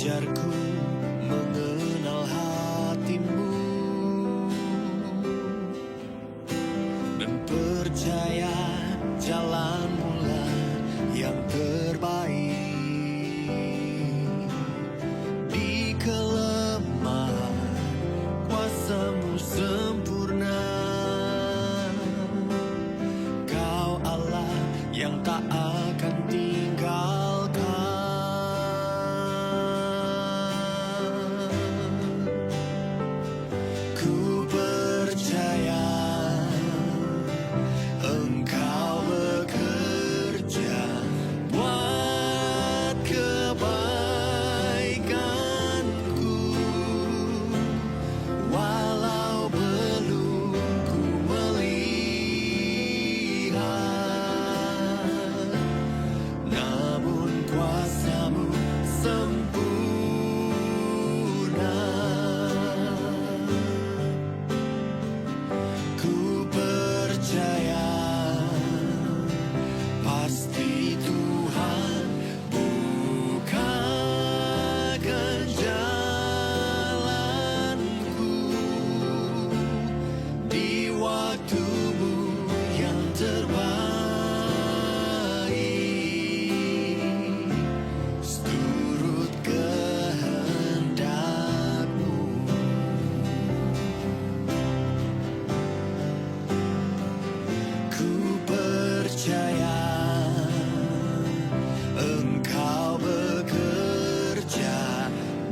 ajarku mengenal hatimu dan percaya jalanmu-lah yang terbaik. Di kelemahan kuasamu sempurna, Kau Allah yang tak akan tinggalkan. Ku percaya Engkau bekerja buat kebaikanku, walau belum ku melihat, namun kuasamu sempurna. Ku percaya pasti Tuhan bukakan jalanku di waktumu yang terbaik, seturut kehendakmu. Ku percaya Engkau bekerja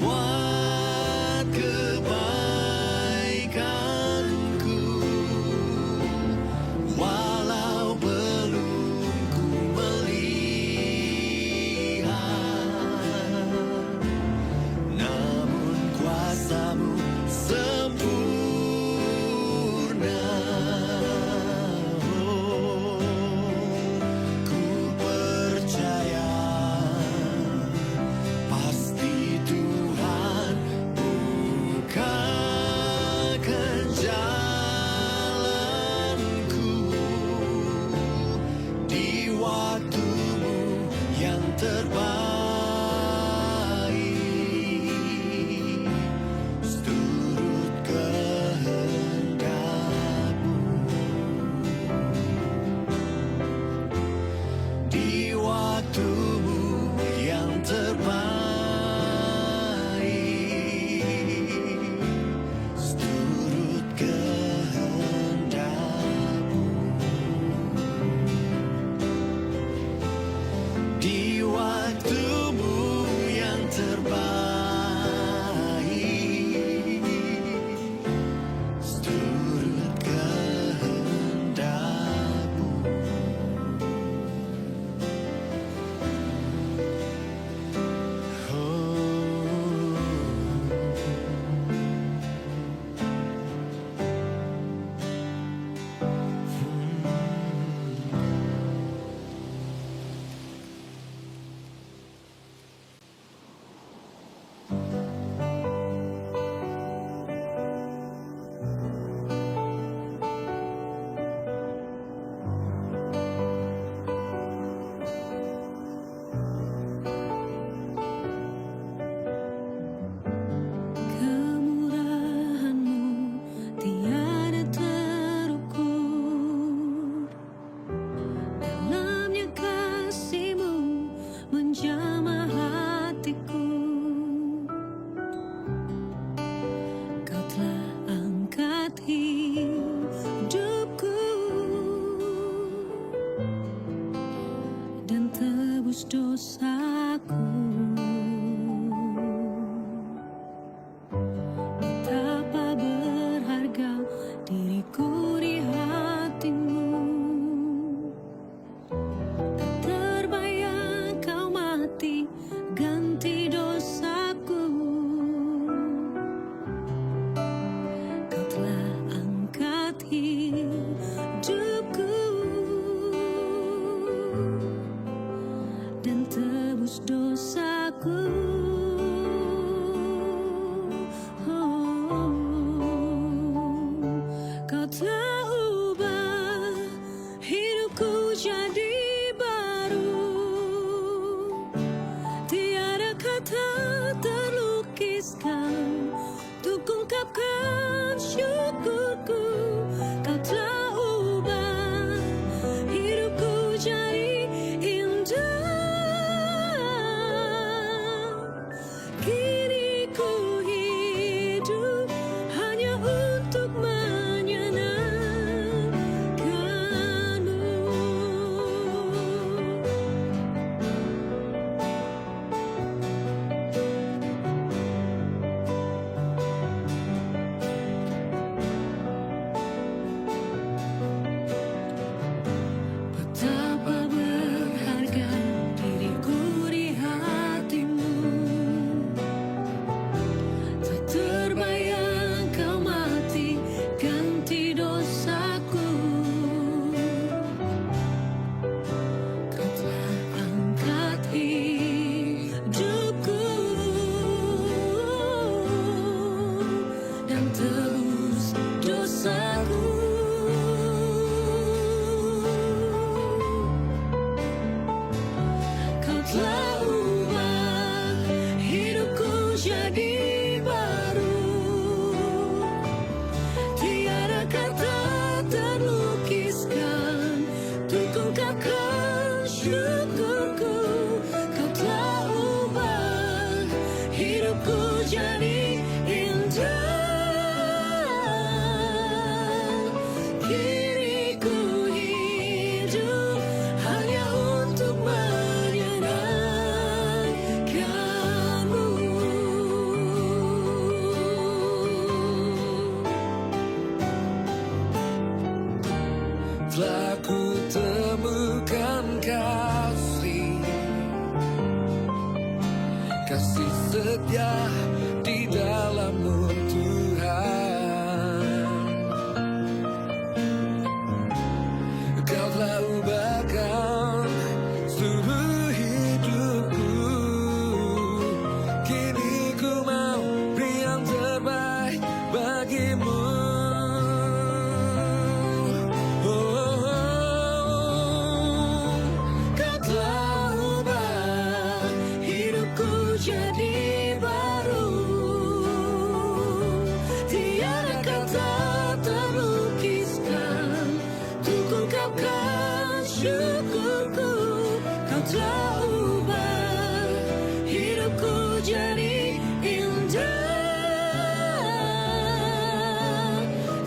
buat kebaikanku, walau belum ku melihat, namun kuasamu sempurna. Ku percaya pasti Tuhan bukakan jalanku di waktumu yang terbaik, seturut kehendakmu. Di waktumu yang terbaik, seturut kehendakmu. Di waktumu yang terbaik, seturut kehendakmu. Kemurahan-Mu tiada terukur, dalamnya kasih-Mu menjamah hatiku. Kau telah angkat hidupku dan tebus dosaku. Betapa berharga diriku di hati-Mu, tak terbayang Kau mati ganti dosaku. Kau telah angkat hidupku dan tebus dosaku. Kau telah ubah hidupku jadi baru, tiada kata syukurku, kau telah ubah hidupku jadi indah. Kini ku hidup hanya untuk menyenangkanmu. Telah ku temukan kasih setia di dalam-Mu Tuhan. Kau telah ubahkan seluruh hidupku. Kini ku mau beri yang terbaik bagimu. Kau telah ubah hidupku jadi baru. Tiada kata terlukiskan untuk ungkapkan syukurku. Kau telah ubah hidupku jadi indah.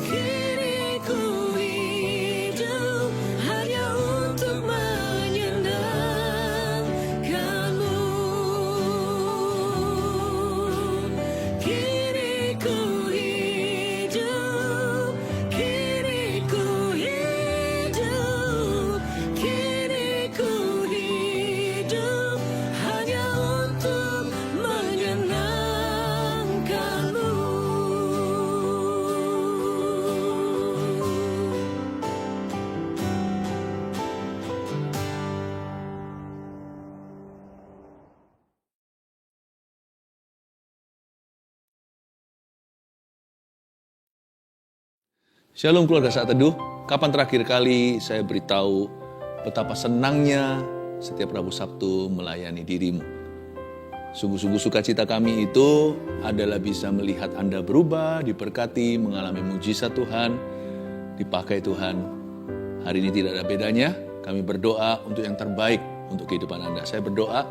Kini ku hidup hanya untuk menyenangkanmu. Kini ku hidup, kini ku hidup, kini ku hidup hanya untuk menyenangkanmu. Shalom keluarga Saat Teduh, kapan terakhir kali saya beritahu betapa senangnya setiap Rabu Sabtu melayani dirimu. Sungguh-sungguh sukacita kami itu adalah bisa melihat Anda berubah, diberkati, mengalami mujizat Tuhan, dipakai Tuhan. Hari ini tidak ada bedanya, kami berdoa untuk yang terbaik untuk kehidupan Anda. Saya berdoa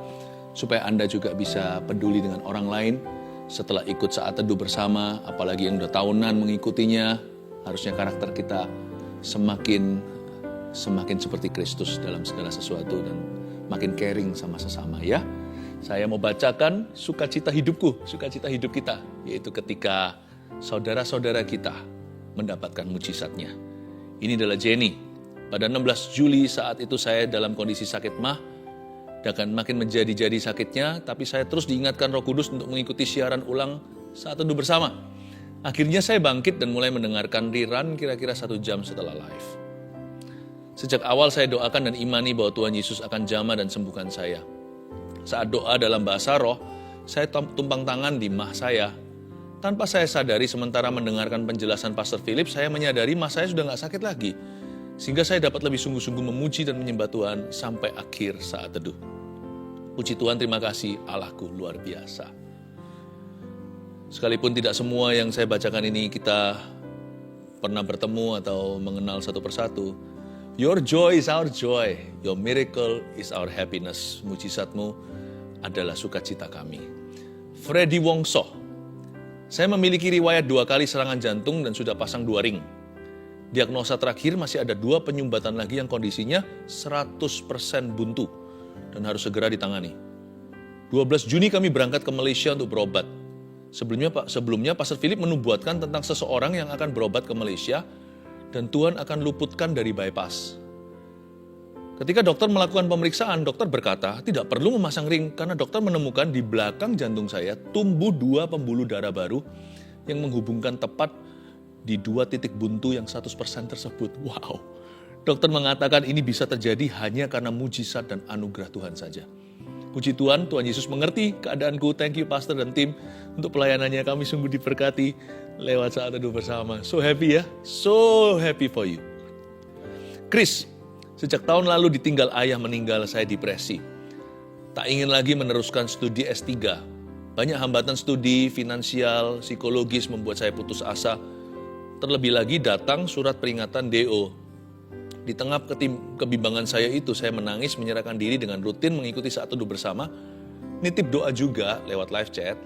supaya Anda juga bisa peduli dengan orang lain setelah ikut Saat Teduh bersama, apalagi yang udah tahunan mengikutinya. Harusnya karakter kita semakin seperti Kristus dalam segala sesuatu dan makin caring sama sesama ya. Saya mau bacakan sukacita hidupku, sukacita hidup kita, yaitu ketika saudara-saudara kita mendapatkan mujizatnya. Ini adalah Jenny. Pada 16 Juli saat itu saya dalam kondisi sakit mah, dan makin menjadi-jadi sakitnya, tapi saya terus diingatkan Roh Kudus untuk mengikuti siaran ulang Saat Teduh bersama. Akhirnya saya bangkit dan mulai mendengarkan rerun kira-kira 1 jam setelah live. Sejak awal saya doakan dan imani bahwa Tuhan Yesus akan jamah dan sembuhkan saya. Saat doa dalam bahasa roh, saya tumpang tangan di mah saya. Tanpa saya sadari sementara mendengarkan penjelasan Pastor Philip, saya menyadari mah saya sudah gak sakit lagi. Sehingga saya dapat lebih sungguh-sungguh memuji dan menyembah Tuhan sampai akhir Saat Teduh. Puji Tuhan, terima kasih, Allahku luar biasa. Sekalipun tidak semua yang saya bacakan ini kita pernah bertemu atau mengenal satu persatu. Your joy is our joy, your miracle is our happiness. Mujizatmu adalah sukacita kami. Freddy Wongso, saya memiliki riwayat 2 kali serangan jantung dan sudah pasang 2 ring. Diagnosa terakhir masih ada 2 penyumbatan lagi yang kondisinya 100% buntu dan harus segera ditangani. 12 Juni kami berangkat ke Malaysia untuk berobat. Sebelumnya Pastor Philip menubuatkan tentang seseorang yang akan berobat ke Malaysia dan Tuhan akan luputkan dari bypass. Ketika dokter melakukan pemeriksaan, dokter berkata tidak perlu memasang ring karena dokter menemukan di belakang jantung saya tumbuh 2 pembuluh darah baru yang menghubungkan tepat di 2 titik buntu yang 100% tersebut. Wow, dokter mengatakan ini bisa terjadi hanya karena mujizat dan anugerah Tuhan saja. Puji Tuhan, Tuhan Yesus mengerti keadaanku. Thank you Pastor dan tim untuk pelayanannya. Kami sungguh diberkati lewat Saat Teduh bersama. So happy ya, so happy for you. Chris, sejak tahun lalu ditinggal ayah meninggal, saya depresi. Tak ingin lagi meneruskan studi S3. Banyak hambatan studi, finansial, psikologis membuat saya putus asa. Terlebih lagi datang surat peringatan DO. Di tengah kebimbangan saya itu, saya menangis, menyerahkan diri dengan rutin mengikuti saat teduh bersama, nitip doa juga lewat live chat.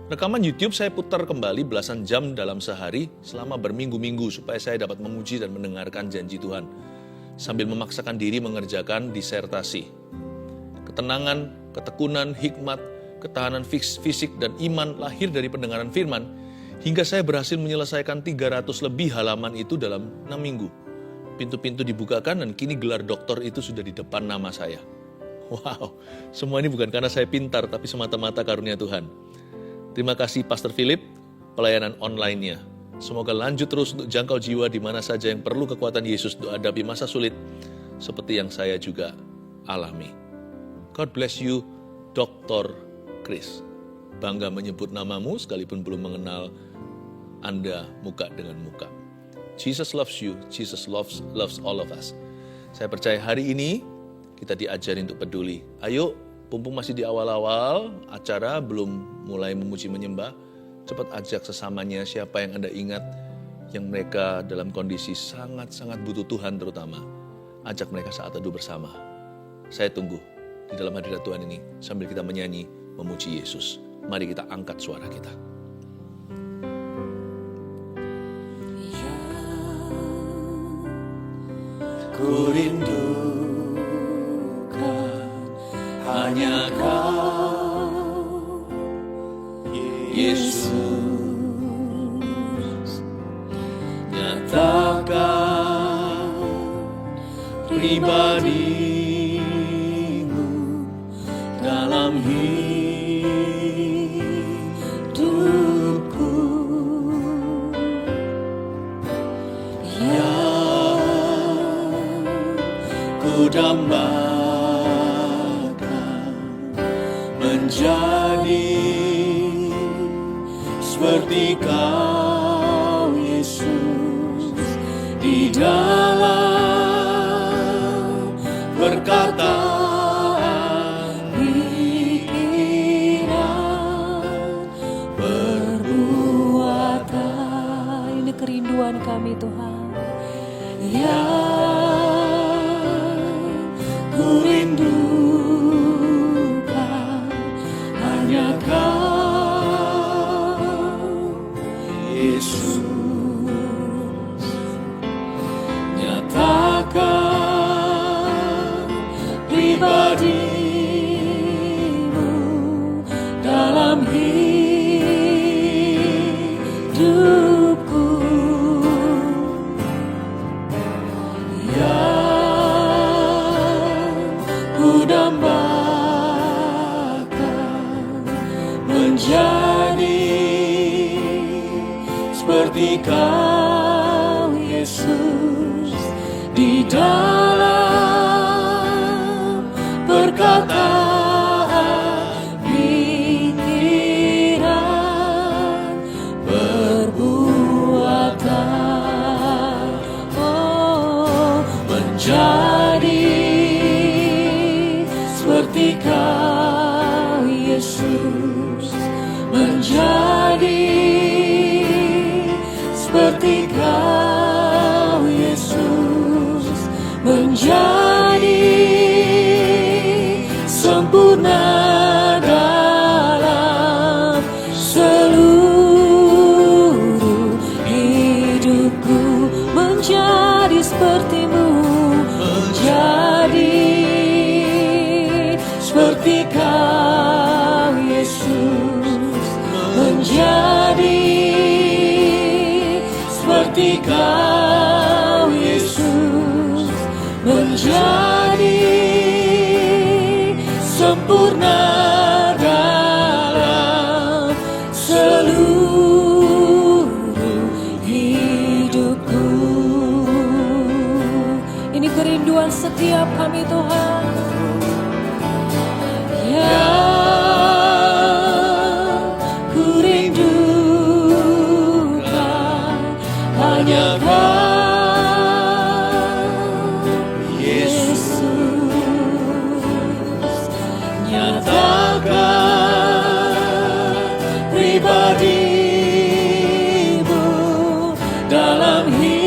Rekaman YouTube saya putar kembali belasan jam dalam sehari selama berminggu-minggu supaya saya dapat memuji dan mendengarkan janji Tuhan, sambil memaksakan diri mengerjakan disertasi. Ketenangan, ketekunan, hikmat, ketahanan fisik dan iman lahir dari pendengaran firman, hingga saya berhasil menyelesaikan 300 lebih halaman itu dalam 6 minggu. Pintu-pintu dibukakan dan kini gelar doktor itu sudah di depan nama saya. Wow, semua ini bukan karena saya pintar, tapi semata-mata karunia Tuhan. Terima kasih Pastor Philip, pelayanan online-nya. Semoga lanjut terus untuk jangkau jiwa di mana saja yang perlu kekuatan Yesus untuk hadapi masa sulit, seperti yang saya juga alami. God bless you, Dr. Chris. Bangga menyebut namamu sekalipun belum mengenal Anda muka dengan muka. Jesus loves you, Jesus loves all of us. Saya percaya hari ini kita diajari untuk peduli. Ayo, mumpung masih di awal-awal acara, belum mulai memuji menyembah, cepat ajak sesamanya siapa yang Anda ingat, yang mereka dalam kondisi sangat-sangat butuh Tuhan terutama. Ajak mereka saat teduh bersama. Saya tunggu di dalam hadirat Tuhan ini sambil kita menyanyi, memuji Yesus. Mari kita angkat suara kita. Ku rindukan hanya Kau, Yesus. Nyatakan pribadi-Mu dalam hidupku. Ku dambakan menjadi seperti Kau, Yesus, di dalam perkataan, pikiran, perbuatan. Ini kerinduan kami, Tuhan. Ku rindukan hanya Kau, Yesus. Nyatakan pribadi-Mu dalam hidupku. Dambakan menjadi seperti Kau, Yesus, di dalam perkataan, pikiran, perbuatan. Oh, menjadi seperti Kau, Yesus, menjadi seperti Kau, Yesus, menjadi sempurna dalam seluruh hidupku, menjadi seperti-Mu, menjadi seperti Kau, Yesus, menjadi seperti Kau, Yesus, menjadi sempurna dalam seluruh hidupku. Ini kerinduan setiap kami, Tuhan. Ku rindukan hanya Kau, Yesus. Nyatakan pribadi-Mu dalam hidupku.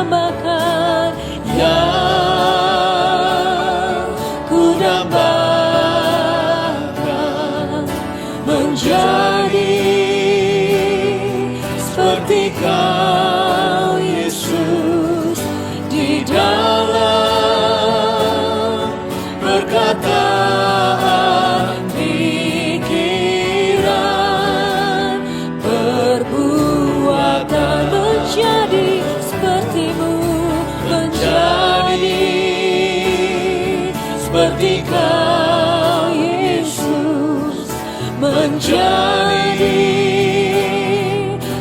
dambakan, yang ku dambakan menjadi seperti Kau Yesus di dalam perkataan, pikiran, perbuatan, menjadi seperti-Mu, menjadi seperti Kau Yesus, menjadi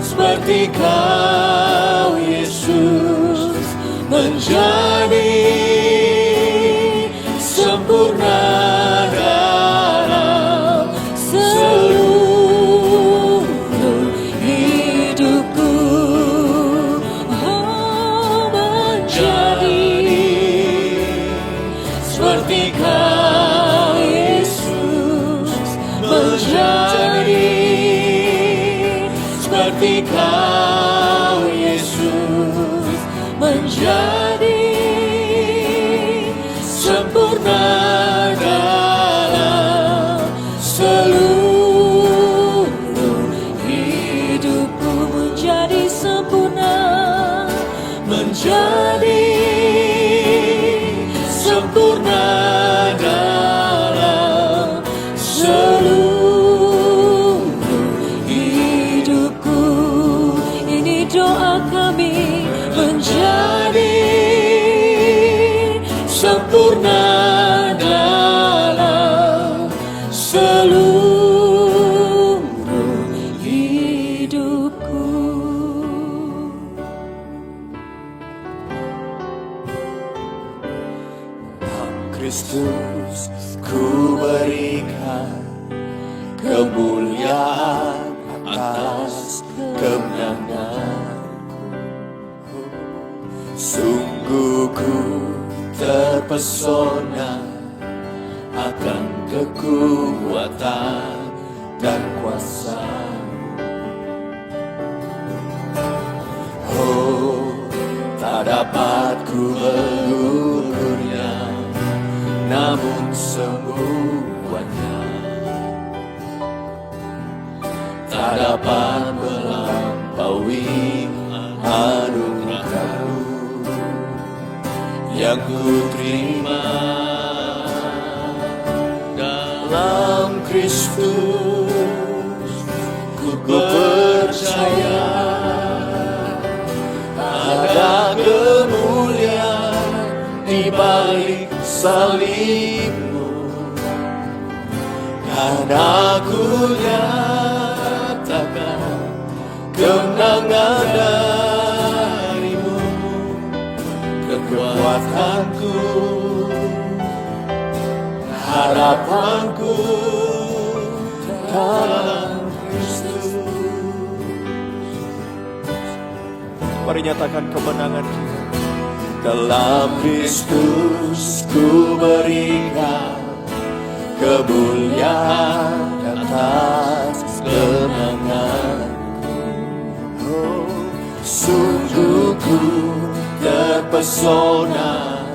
seperti Kau Yesus, menjadi sempurna dalam seluruh hidupku. Oh, menjadi seperti Kau Yesus, menjadi seperti Kau Yesus, menjadi sempurna dalam seluruh hidupku, menjadi sempurna, menjadi sempurna dalam seluruh hidupku. Ini doa kami, menjadi sempurna dalam seluruh hidupku. Kristus, ku berikan kemuliaan atas kemenanganku. Sungguh ku terpesona akan kekuatan dan kuasa. Oh, tak dapat ku mengukurnya, namun semuanya tak dapat melampaui anugerah-Mu yang ku terima dalam Kristus. Ku percaya ada kemuliaan di balik salib-Mu, dan aku nyatakan kemenangan dari-Mu. Kekuatanku, harapanku dalam Kristus. Mari nyatakan kemenangan kita. Dalam Kristus ku berikan kemuliaan atas kemenanganku. Oh, sungguh ku terpesona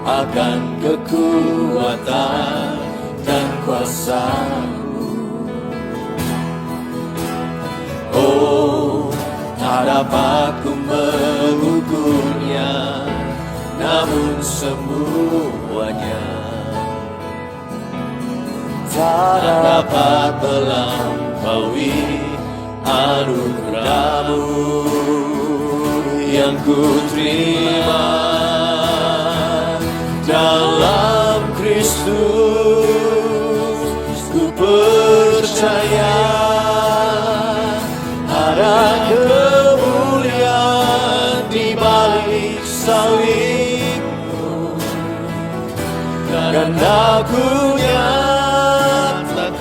akan kekuatan dan kuasa-Mu. Oh, tak dapat ku mengukurnya, namun semuanya tak dapat melampaui anugerah-Mu yang ku terima dalam Kristus. Ku percaya ada kemuliaan di balik salib-Mu, dan aku nyatakan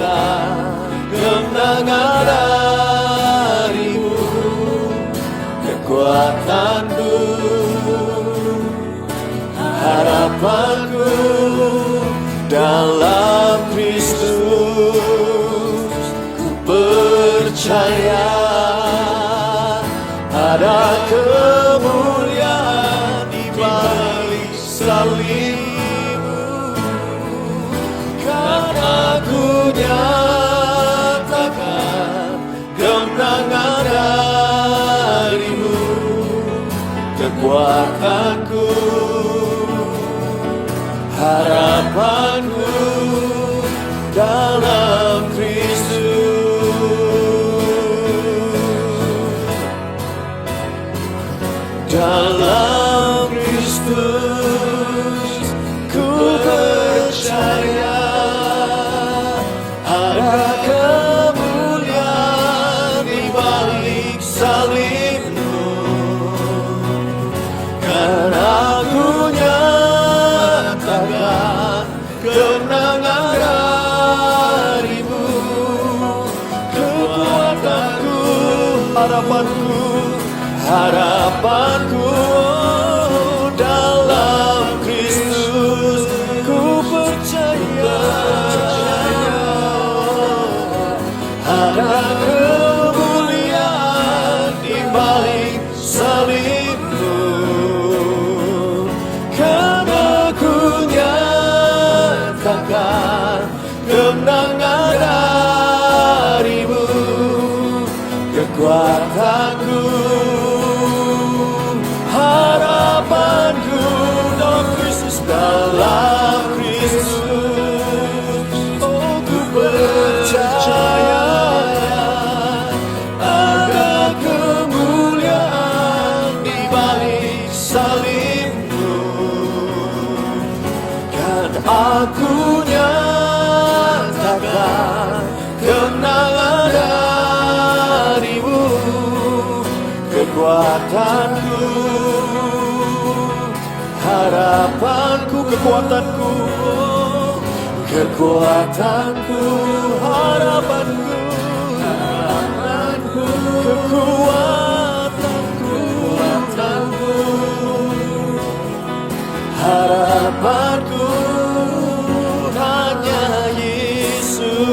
kemenangan dari-Mu. Kekuatanku, harapanku dalam Kristus. Ku percaya ada kemuliaan kekuatanku, harapanku dalam Kristus. Dalam Kristus ku percaya ada kemuliaan di balik salibmu, kan aku nyatakan kemenangan darimu. Kekuatanku, harapanku, harapanku dalam Kristus ku percaya ada kemuliaan di balik salibmu, karena ku nyatakan kemenangan darimu. Kekuatanku, harapanku dalam Kristus, dalam Kristus. Oh, ku percaya ada kemuliaan di balik salibmu, kan aku nyatakan kemenangan darimu. Kekuatanku, harapanku, kekuatanku, kekuatanku, harapanku, harapanku, kekuatanku, kekuatanku, harapanku hanya Yesus.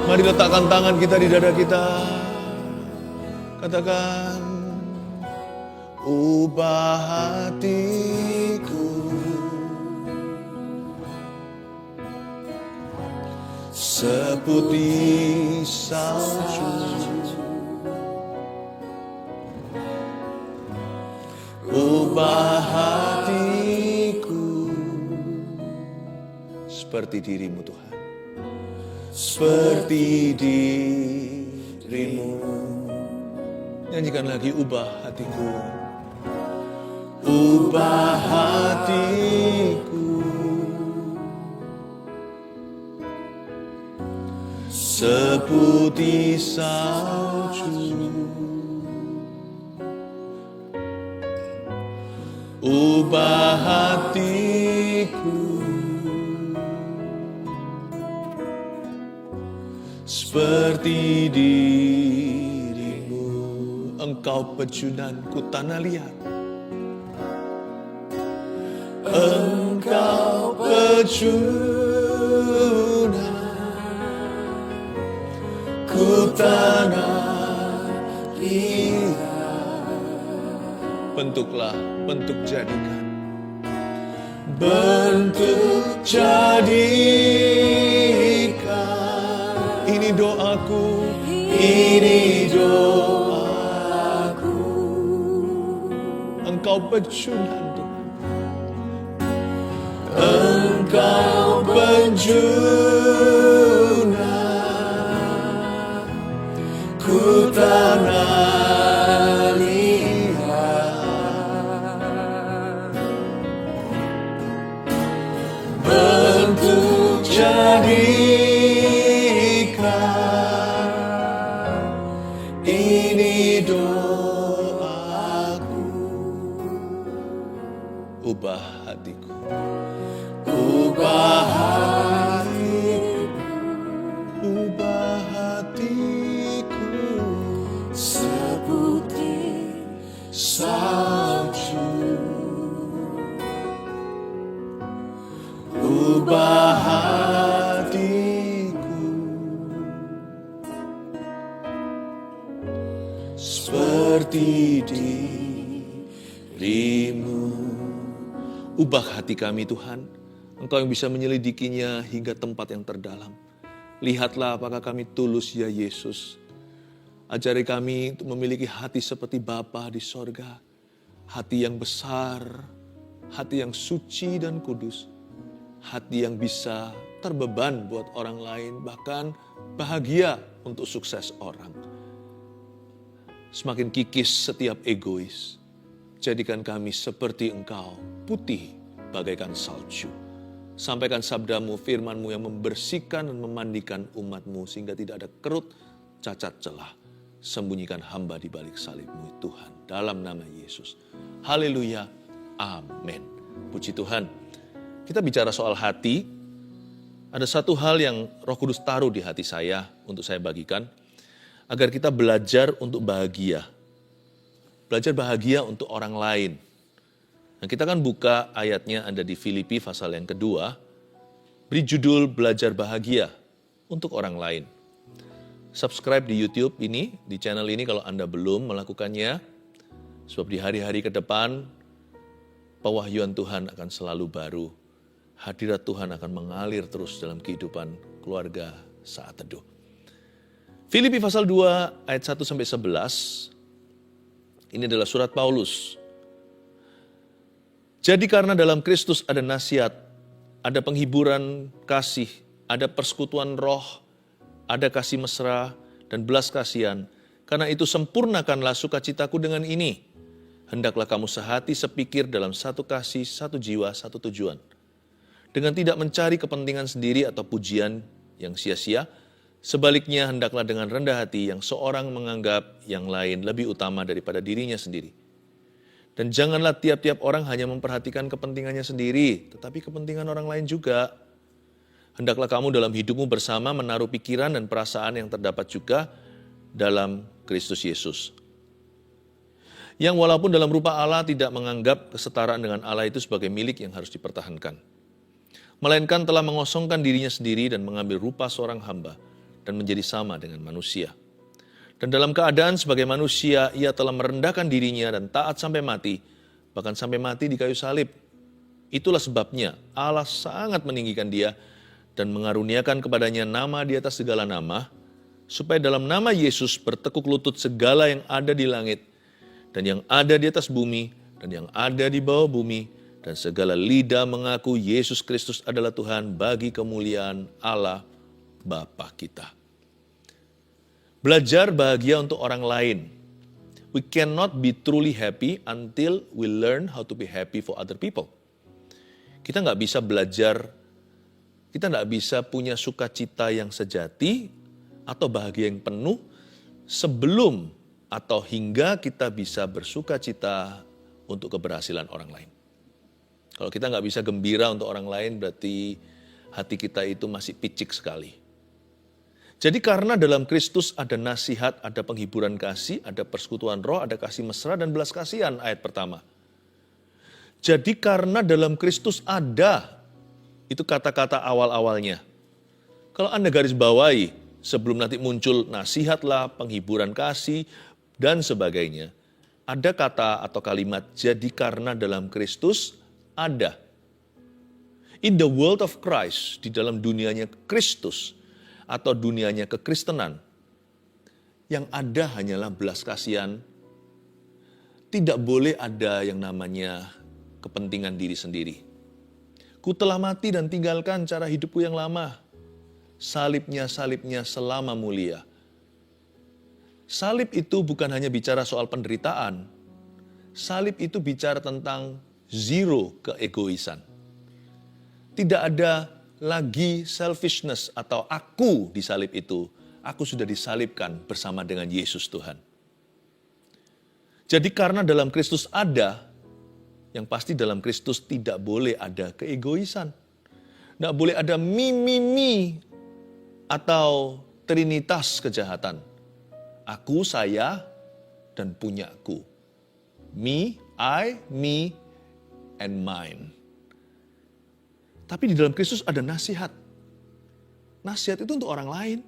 Mari letakkan tangan kita di dada kita. Katakan, ubah hatiku seputih salju, ubah hatiku seperti dirimu Tuhan, seperti dirimu. Nyanyikan lagi, ubah hatiku, ubah hatiku seputih salju, ubah hatiku seperti dirimu. Engkau pecunanku tanah liat, engkau pecunanku tanah liat. Bentuklah, bentuk jadikan, bentuk jadikan. Ini doaku, ini doaku. Engkau pecundan Tuhan, engkau pecundan ku tanah liat. jadikan ini doaku. Ubah hatiku. Ubah hatiku, Ubah hatiku. seputih salju. Ubah hatiku seperti dirimu. Ubah hati kami Tuhan. Engkau yang bisa menyelidikinya hingga tempat yang terdalam. Lihatlah apakah kami tulus ya Yesus. Ajari kami untuk memiliki hati seperti Bapa di sorga. Hati yang besar, hati yang suci dan kudus. Hati yang bisa terbeban buat orang lain, bahkan bahagia untuk sukses orang. Semakin kikis setiap egois. Jadikan kami seperti Engkau, putih bagaikan salju. Sampaikan sabdamu, firmanmu yang membersihkan dan memandikan umatmu sehingga tidak ada kerut, cacat celah. Sembunyikan hamba di balik salibmu Tuhan. Dalam nama Yesus. Haleluya. Amin. Puji Tuhan. Kita bicara soal hati. Ada satu hal yang Roh Kudus taruh di hati saya untuk saya bagikan. Agar kita belajar untuk bahagia. Belajar bahagia untuk orang lain. Nah, kita kan buka ayatnya ada di Filipi pasal yang kedua. Beri judul Belajar Bahagia untuk orang lain. Subscribe di YouTube ini, di channel ini kalau Anda belum melakukannya. Sebab di hari-hari ke depan, pewahyuan Tuhan akan selalu baru. Hadirat Tuhan akan mengalir terus dalam kehidupan keluarga saat teduh. Filipi pasal 2 ayat 1-11. Ini adalah surat Paulus. Jadi karena dalam Kristus ada nasihat, ada penghiburan kasih, ada persekutuan roh, ada kasih mesra dan belas kasihan. Karena itu sempurnakanlah sukacitaku dengan ini. Hendaklah kamu sehati sepikir dalam satu kasih, satu jiwa, satu tujuan. Dengan tidak mencari kepentingan sendiri atau pujian yang sia-sia, sebaliknya hendaklah dengan rendah hati yang seorang menganggap yang lain lebih utama daripada dirinya sendiri. Dan janganlah tiap-tiap orang hanya memperhatikan kepentingannya sendiri, tetapi kepentingan orang lain juga. Hendaklah kamu dalam hidupmu bersama menaruh pikiran dan perasaan yang terdapat juga dalam Kristus Yesus. Yang walaupun dalam rupa Allah tidak menganggap kesetaraan dengan Allah itu sebagai milik yang harus dipertahankan. Melainkan telah mengosongkan dirinya sendiri dan mengambil rupa seorang hamba dan menjadi sama dengan manusia. Dan dalam keadaan sebagai manusia, ia telah merendahkan dirinya dan taat sampai mati, bahkan sampai mati di kayu salib. Itulah sebabnya Allah sangat meninggikan dia dan mengaruniakan kepadanya nama di atas segala nama, supaya dalam nama Yesus bertekuk lutut segala yang ada di langit, dan yang ada di atas bumi, dan yang ada di bawah bumi, dan segala lidah mengaku Yesus Kristus adalah Tuhan bagi kemuliaan Allah Bapa kita. Belajar bahagia untuk orang lain. We cannot be truly happy until we learn how to be happy for other people. Kita nggak bisa belajar, kita nggak bisa punya sukacita yang sejati atau bahagia yang penuh sebelum atau hingga kita bisa bersukacita untuk keberhasilan orang lain. Kalau kita nggak bisa gembira untuk orang lain, berarti hati kita itu masih picik sekali. Jadi karena dalam Kristus ada nasihat, ada penghiburan kasih, ada persekutuan roh, ada kasih mesra dan belas kasihan, ayat pertama. Jadi karena dalam Kristus ada, itu kata-kata awal-awalnya. Kalau Anda garis bawahi, sebelum nanti muncul nasihatlah, penghiburan kasih, dan sebagainya, ada kata atau kalimat, jadi karena dalam Kristus ada. In the world of Christ, di dalam dunianya Kristus, atau dunianya kekristenan, yang ada hanyalah belas kasihan. Tidak boleh ada yang namanya kepentingan diri sendiri. Ku telah mati dan tinggalkan cara hidupku yang lama. Salibnya selama mulia. Salib itu bukan hanya bicara soal penderitaan. Salib itu bicara tentang zero keegoisan. Tidak ada lagi selfishness atau aku di salib itu, aku sudah disalibkan bersama dengan Yesus Tuhan. Jadi karena dalam Kristus ada, yang pasti dalam Kristus tidak boleh ada keegoisan. Tidak boleh ada mi atau trinitas kejahatan. Aku, saya, dan punyaku. Me, I, me, and mine. Tapi di dalam Kristus ada nasihat. Nasihat itu untuk orang lain.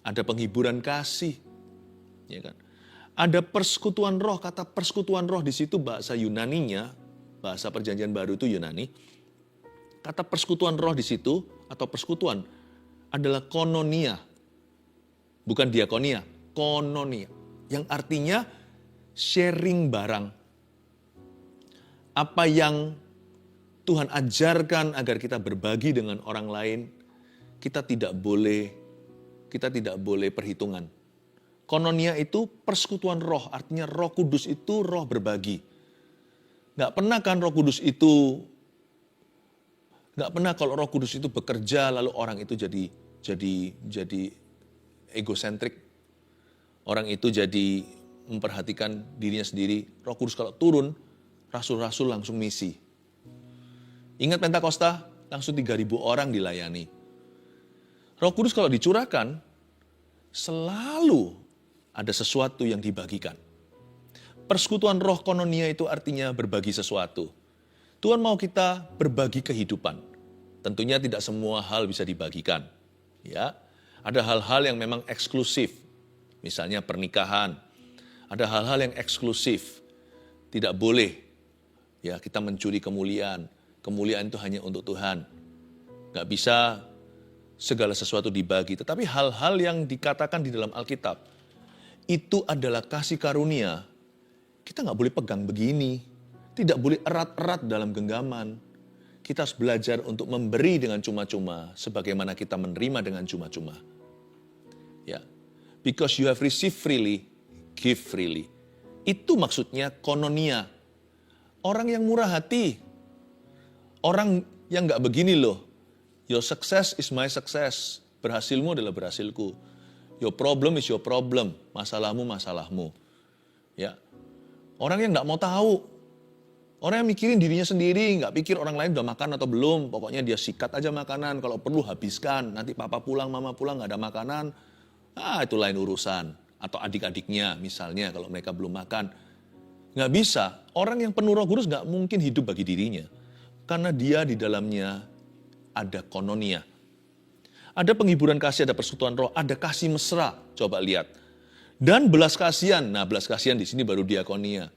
Ada penghiburan kasih. Ya kan? Ada persekutuan roh. Kata persekutuan roh di situ bahasa Yunaninya, bahasa Perjanjian Baru itu Yunani. Kata persekutuan roh di situ atau persekutuan adalah kononia. Bukan diakonia, kononia. Yang artinya sharing barang. Apa yang Tuhan ajarkan agar kita berbagi dengan orang lain, kita tidak boleh perhitungan. Kononia itu persekutuan roh, artinya Roh Kudus itu roh berbagi. Nggak pernah kan Roh Kudus itu, nggak pernah kalau Roh Kudus itu bekerja lalu orang itu jadi egosentrik. Orang itu jadi memperhatikan dirinya sendiri. Roh Kudus kalau turun, rasul-rasul langsung misi. Ingat Pentakosta, langsung 3.000 orang dilayani. Roh Kudus kalau dicurahkan, selalu ada sesuatu yang dibagikan. Persekutuan roh kononia itu artinya berbagi sesuatu. Tuhan mau kita berbagi kehidupan. Tentunya tidak semua hal bisa dibagikan. Ya, ada hal-hal yang memang eksklusif. Misalnya pernikahan. Ada hal-hal yang eksklusif. Tidak boleh ya kita mencuri kemuliaan. Kemuliaan itu hanya untuk Tuhan. Gak bisa segala sesuatu dibagi. Tetapi hal-hal yang dikatakan di dalam Alkitab, itu adalah kasih karunia. Kita gak boleh pegang begini. Tidak boleh erat-erat dalam genggaman. Kita harus belajar untuk memberi dengan cuma-cuma, sebagaimana kita menerima dengan cuma-cuma. Ya, because you have received freely, give freely. Itu maksudnya kononia. Orang yang murah hati. Orang yang gak begini loh. Your success is my success. Berhasilmu adalah berhasilku. Your problem is your problem. Masalahmu, masalahmu. Ya. Orang yang gak mau tahu. Orang yang mikirin dirinya sendiri, gak pikir orang lain udah makan atau belum. Pokoknya dia sikat aja makanan. Kalau perlu habiskan. Nanti papa pulang, mama pulang gak ada makanan. Itu lain urusan. Atau adik-adiknya misalnya kalau mereka belum makan. Gak bisa. Orang yang penuh Roh Kudus gak mungkin hidup bagi dirinya. Karena dia di dalamnya ada kononia. Ada penghiburan kasih, ada persekutuan roh, ada kasih mesra. Coba lihat. Dan belas kasihan. Nah, belas kasihan di sini baru diakonia.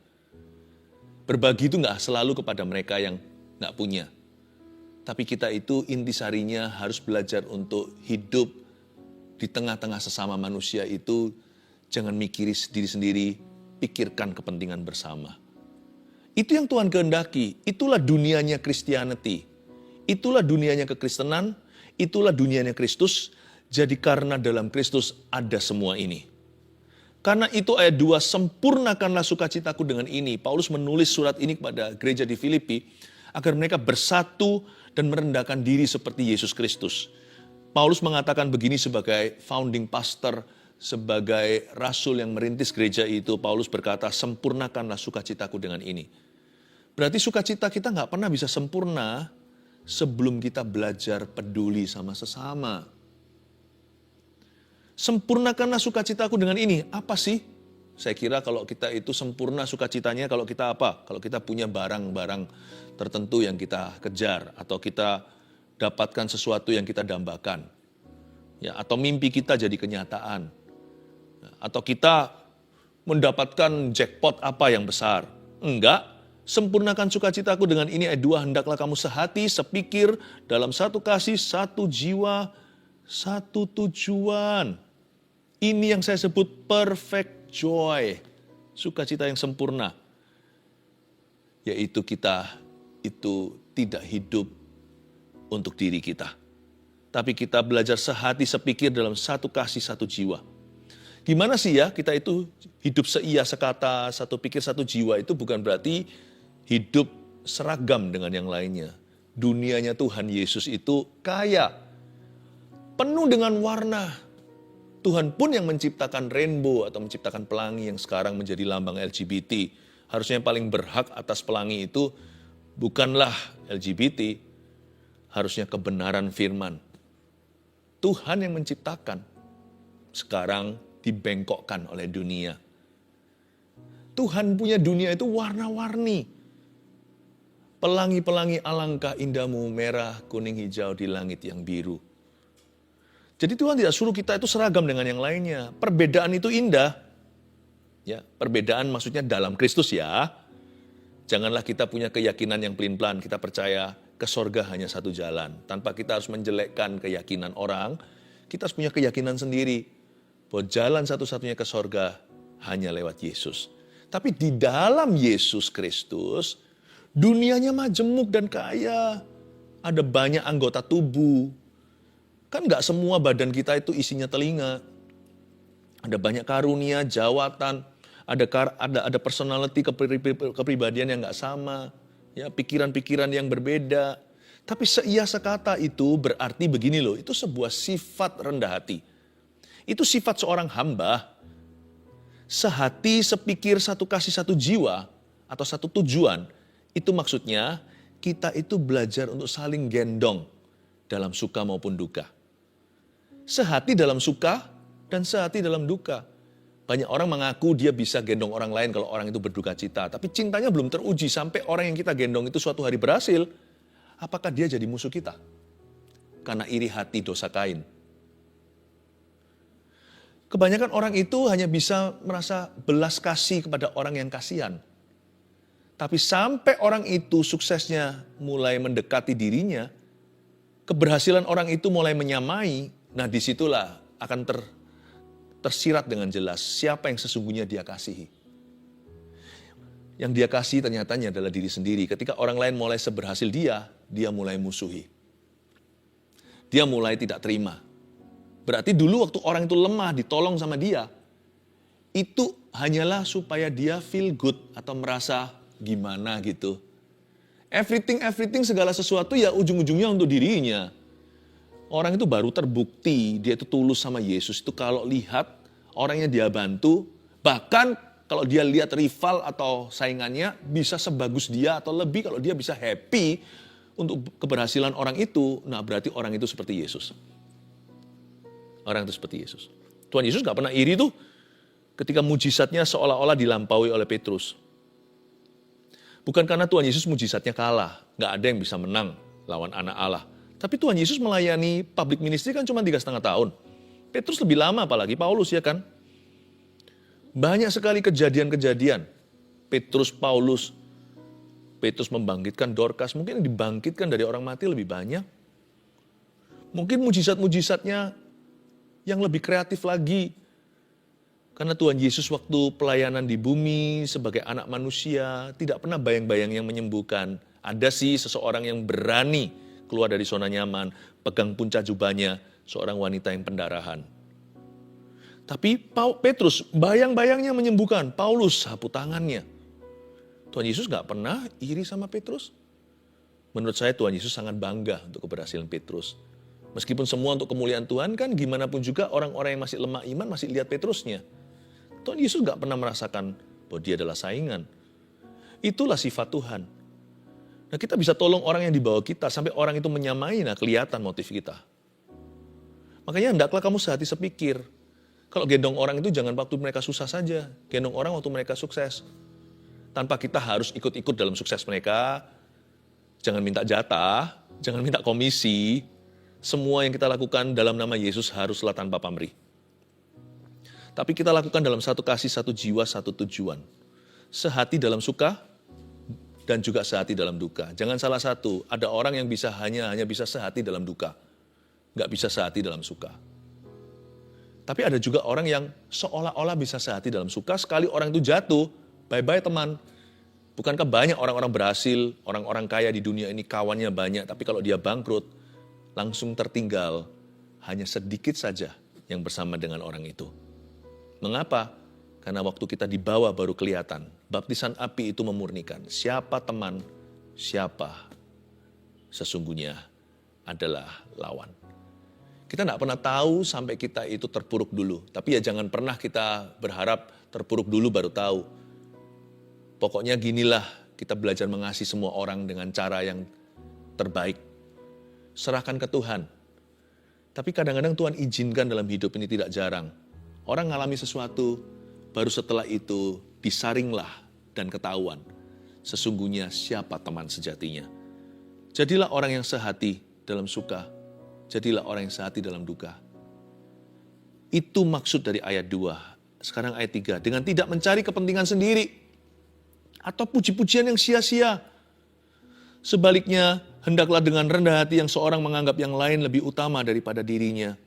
Berbagi itu nggak selalu kepada mereka yang nggak punya. Tapi kita itu intisarinya harus belajar untuk hidup di tengah-tengah sesama manusia itu. Jangan mikiri sendiri-sendiri, pikirkan kepentingan bersama. Itu yang Tuhan kehendaki. Itulah dunianya Christianity. Itulah dunianya kekristenan. Itulah dunianya Kristus. Jadi karena dalam Kristus ada semua ini. Karena itu ayat 2, sempurnakanlah sukacitaku dengan ini. Paulus menulis surat ini kepada gereja di Filipi. Agar mereka bersatu dan merendahkan diri seperti Yesus Kristus. Paulus mengatakan begini sebagai founding pastor. Sebagai rasul yang merintis gereja itu. Paulus berkata, sempurnakanlah sukacitaku dengan ini. Berarti sukacita kita gak pernah bisa sempurna sebelum kita belajar peduli sama sesama. Sempurnakanlah sukacitaku dengan ini. Apa sih? Saya kira kalau kita itu sempurna sukacitanya kalau kita apa? Kalau kita punya barang-barang tertentu yang kita kejar. Atau kita dapatkan sesuatu yang kita dambakan. Ya, atau mimpi kita jadi kenyataan. Atau kita mendapatkan jackpot apa yang besar. Enggak. Sempurnakan sukacitaku dengan ini ayat 2. Hendaklah kamu sehati, sepikir, dalam satu kasih, satu jiwa, satu tujuan. Ini yang saya sebut perfect joy. Sukacita yang sempurna. Yaitu kita itu tidak hidup untuk diri kita. Tapi kita belajar sehati, sepikir dalam satu kasih, satu jiwa. Gimana sih ya kita itu hidup seia, sekata, satu pikir, satu jiwa itu bukan berarti hidup seragam dengan yang lainnya. Dunianya Tuhan Yesus itu kaya, penuh dengan warna. Tuhan pun yang menciptakan rainbow atau menciptakan pelangi yang sekarang menjadi lambang LGBT. Harusnya yang paling berhak atas pelangi itu bukanlah LGBT, harusnya kebenaran firman. Tuhan yang menciptakan, sekarang dibengkokkan oleh dunia. Tuhan punya dunia itu warna-warni. Pelangi-pelangi alangkah indahmu, merah, kuning, hijau di langit yang biru. Jadi Tuhan tidak suruh kita itu seragam dengan yang lainnya. Perbedaan itu indah. Ya, perbedaan maksudnya dalam Kristus ya. Janganlah kita punya keyakinan yang pelin-pelan. Kita percaya ke sorga hanya satu jalan. Tanpa kita harus menjelekkan keyakinan orang, kita harus punya keyakinan sendiri. Bahwa jalan satu-satunya ke sorga hanya lewat Yesus. Tapi di dalam Yesus Kristus, dunianya majemuk dan kaya. Ada banyak anggota tubuh. Kan gak semua badan kita itu isinya telinga. Ada banyak karunia, jawatan, ada personality, kepribadian yang gak sama, ya, pikiran-pikiran yang berbeda. Tapi seia sekata itu berarti begini loh, itu sebuah sifat rendah hati. Itu sifat seorang hamba, sehati, sepikir, satu kasih, satu jiwa, atau satu tujuan. Itu maksudnya kita itu belajar untuk saling gendong dalam suka maupun duka. Sehati dalam suka dan sehati dalam duka. Banyak orang mengaku dia bisa gendong orang lain kalau orang itu berduka cita. Tapi cintanya belum teruji sampai orang yang kita gendong itu suatu hari berhasil. Apakah dia jadi musuh kita? Karena iri hati dosa Kain. Kebanyakan orang itu hanya bisa merasa belas kasih kepada orang yang kasihan. Tapi sampai orang itu suksesnya mulai mendekati dirinya, keberhasilan orang itu mulai menyamai, nah disitulah akan tersirat dengan jelas siapa yang sesungguhnya dia kasihi. Yang dia kasih ternyata adalah diri sendiri. Ketika orang lain mulai seberhasil dia mulai musuhi. Dia mulai tidak terima. Berarti dulu waktu orang itu lemah, ditolong sama dia, itu hanyalah supaya dia feel good atau merasa gimana gitu. Everything segala sesuatu ya ujung-ujungnya untuk dirinya. Orang itu baru terbukti dia itu tulus sama Yesus itu kalau lihat orang yang dia bantu, bahkan kalau dia lihat rival atau saingannya bisa sebagus dia atau lebih, kalau dia bisa happy untuk keberhasilan orang itu, nah berarti orang itu seperti Yesus. Orang itu seperti Yesus. Tuhan Yesus gak pernah iri tuh ketika mujizatnya seolah-olah dilampaui oleh Petrus. Bukan karena Tuhan Yesus mujizatnya kalah, gak ada yang bisa menang lawan anak Allah. Tapi Tuhan Yesus melayani public ministry kan cuma 3,5 tahun. Petrus lebih lama apalagi Paulus ya kan. Banyak sekali kejadian-kejadian. Petrus membangkitkan Dorcas, mungkin dibangkitkan dari orang mati lebih banyak. Mungkin mujizat-mujizatnya yang lebih kreatif lagi. Karena Tuhan Yesus waktu pelayanan di bumi sebagai anak manusia tidak pernah bayang-bayang yang menyembuhkan. Ada sih seseorang yang berani keluar dari zona nyaman, pegang puncak jubahnya, seorang wanita yang pendarahan. Tapi Petrus bayang-bayangnya menyembuhkan, Paulus sapu tangannya. Tuhan Yesus gak pernah iri sama Petrus. Menurut saya Tuhan Yesus sangat bangga untuk keberhasilan Petrus. Meskipun semua untuk kemuliaan Tuhan kan gimana pun juga orang-orang yang masih lemah iman masih lihat Petrusnya. Tuhan Yesus gak pernah merasakan bahwa dia adalah saingan. Itulah sifat Tuhan. Nah kita bisa tolong orang yang di bawah kita sampai orang itu menyamai, nah kelihatan motif kita. Makanya hendaklah kamu sehati sepikir. Kalau gendong orang itu jangan waktu mereka susah saja, gendong orang waktu mereka sukses. Tanpa kita harus ikut-ikut dalam sukses mereka, jangan minta jatah, jangan minta komisi. Semua yang kita lakukan dalam nama Yesus haruslah tanpa pamrih. Tapi kita lakukan dalam satu kasih, satu jiwa, satu tujuan. Sehati dalam suka, dan juga sehati dalam duka. Jangan salah satu, ada orang yang bisa hanya bisa sehati dalam duka. Nggak bisa sehati dalam suka. Tapi ada juga orang yang seolah-olah bisa sehati dalam suka, sekali orang itu jatuh, bye-bye teman. Bukankah banyak orang-orang berhasil, orang-orang kaya di dunia ini kawannya banyak, tapi kalau dia bangkrut, langsung tertinggal, hanya sedikit saja yang bersama dengan orang itu. Mengapa? Karena waktu kita dibawa baru kelihatan. Baptisan api itu memurnikan. Siapa teman, siapa sesungguhnya adalah lawan. Kita tidak pernah tahu sampai kita itu terpuruk dulu. Tapi ya jangan pernah kita berharap terpuruk dulu baru tahu. Pokoknya ginilah, kita belajar mengasihi semua orang dengan cara yang terbaik. Serahkan ke Tuhan. Tapi kadang-kadang Tuhan izinkan dalam hidup ini, tidak jarang. Orang mengalami sesuatu, baru setelah itu disaringlah dan ketahuan. Sesungguhnya siapa teman sejatinya. Jadilah orang yang sehati dalam suka. Jadilah orang yang sehati dalam duka. Itu maksud dari ayat 2. Sekarang ayat 3. Dengan tidak mencari kepentingan sendiri. Atau puji-pujian yang sia-sia. Sebaliknya, hendaklah dengan rendah hati yang seorang menganggap yang lain lebih utama daripada dirinya.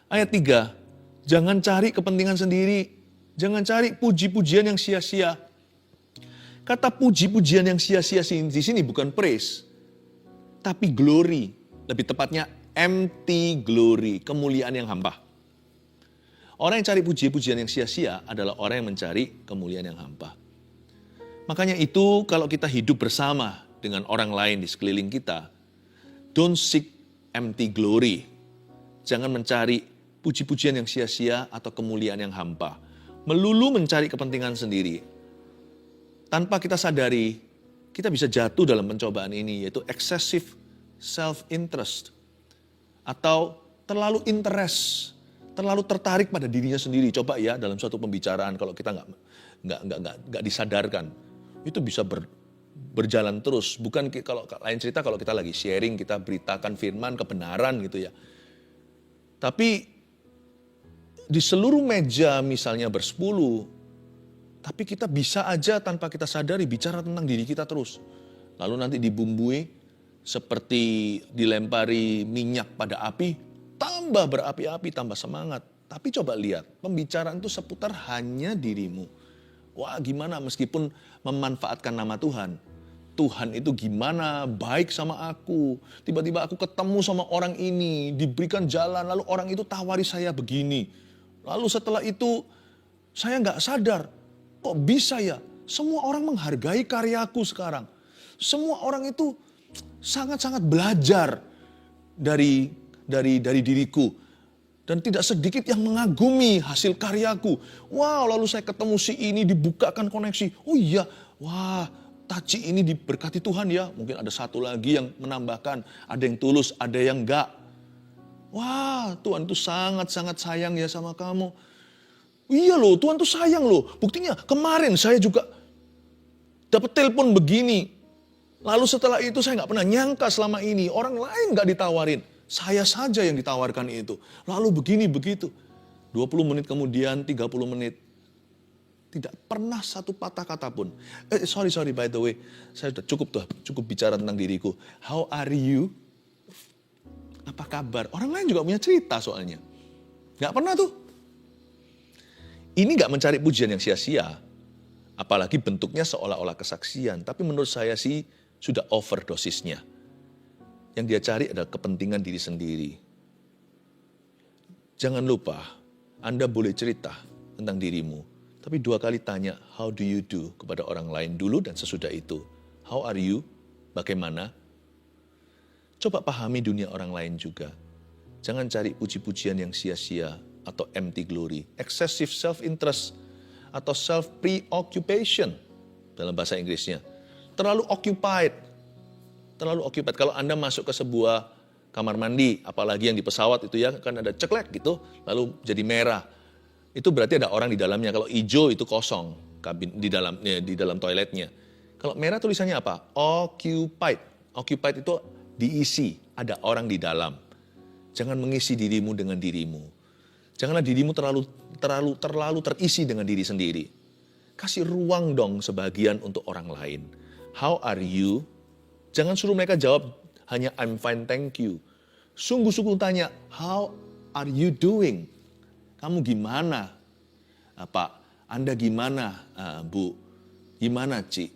Ayat 3. Jangan cari kepentingan sendiri. Jangan cari puji-pujian yang sia-sia. Kata puji-pujian yang sia-sia di sini bukan praise. Tapi glory. Lebih tepatnya empty glory, kemuliaan yang hampa. Orang yang cari puji-pujian yang sia-sia adalah orang yang mencari kemuliaan yang hampa. Makanya itu kalau kita hidup bersama dengan orang lain di sekeliling kita, don't seek empty glory. Jangan mencari puji-pujian yang sia-sia atau kemuliaan yang hampa. Melulu mencari kepentingan sendiri. Tanpa kita sadari, kita bisa jatuh dalam pencobaan ini, yaitu excessive self-interest. Atau terlalu interest, terlalu tertarik pada dirinya sendiri. Coba ya dalam suatu pembicaraan kalau kita nggak disadarkan, itu bisa berjalan terus. Bukan kalau lain cerita kalau kita lagi sharing, kita beritakan firman, kebenaran gitu ya. Tapi di seluruh meja misalnya bersepuluh, tapi kita bisa aja tanpa kita sadari bicara tentang diri kita terus. Lalu nanti dibumbui seperti dilempari minyak pada api, tambah berapi-api, tambah semangat. Tapi coba lihat, pembicaraan itu seputar hanya dirimu. Wah gimana meskipun memanfaatkan nama Tuhan. Tuhan itu gimana baik sama aku. Tiba-tiba aku ketemu sama orang ini, diberikan jalan, lalu orang itu tawari saya begini. Lalu setelah itu saya nggak sadar, kok bisa ya? Semua orang menghargai karyaku sekarang. Semua orang itu sangat-sangat belajar dari diriku. Dan tidak sedikit yang mengagumi hasil karyaku. Wow, lalu saya ketemu si ini, dibukakan koneksi. Oh iya, wah, Taci ini diberkati Tuhan ya. Mungkin ada satu lagi yang menambahkan. Ada yang tulus, ada yang enggak. Wah, Tuhan itu sangat-sangat sayang ya sama kamu. Iya loh, Tuhan tuh sayang loh. Buktinya kemarin saya juga dapat telepon begini. Lalu setelah itu saya nggak pernah nyangka selama ini orang lain nggak ditawarin. Saya saja yang ditawarkan itu. Lalu begini begitu. 20 menit kemudian, 30 menit. Tidak pernah satu patah kata pun. Sorry by the way. Saya sudah cukup bicara tentang diriku. How are you? Apa kabar? Orang lain juga punya cerita soalnya. Nggak pernah tuh. Ini nggak mencari pujian yang sia-sia. Apalagi bentuknya seolah-olah kesaksian. Tapi menurut saya sih sudah overdosisnya. Yang dia cari adalah kepentingan diri sendiri. Jangan lupa, Anda boleh cerita tentang dirimu. Tapi 2 kali tanya, how do you do? Kepada orang lain dulu dan sesudah itu. How are you? Bagaimana? Coba pahami dunia orang lain juga. Jangan cari puji-pujian yang sia-sia atau empty glory. Excessive self-interest atau self-preoccupation dalam bahasa Inggrisnya. Terlalu occupied. Kalau Anda masuk ke sebuah kamar mandi, apalagi yang di pesawat itu ya, kan ada ceklek gitu, lalu jadi merah. Itu berarti ada orang di dalamnya. Kalau hijau itu kosong kabin di dalam toiletnya. Kalau merah tulisannya apa? Occupied. Occupied itu diisi, ada orang di dalam. Jangan mengisi dirimu dengan dirimu. Janganlah dirimu terlalu terisi dengan diri sendiri. Kasih ruang dong sebagian untuk orang lain. How are you? Jangan suruh mereka jawab hanya I'm fine, thank you. Sungguh-sungguh tanya, how are you doing? Kamu gimana? Pak, Anda gimana, Bu? Gimana, Ci?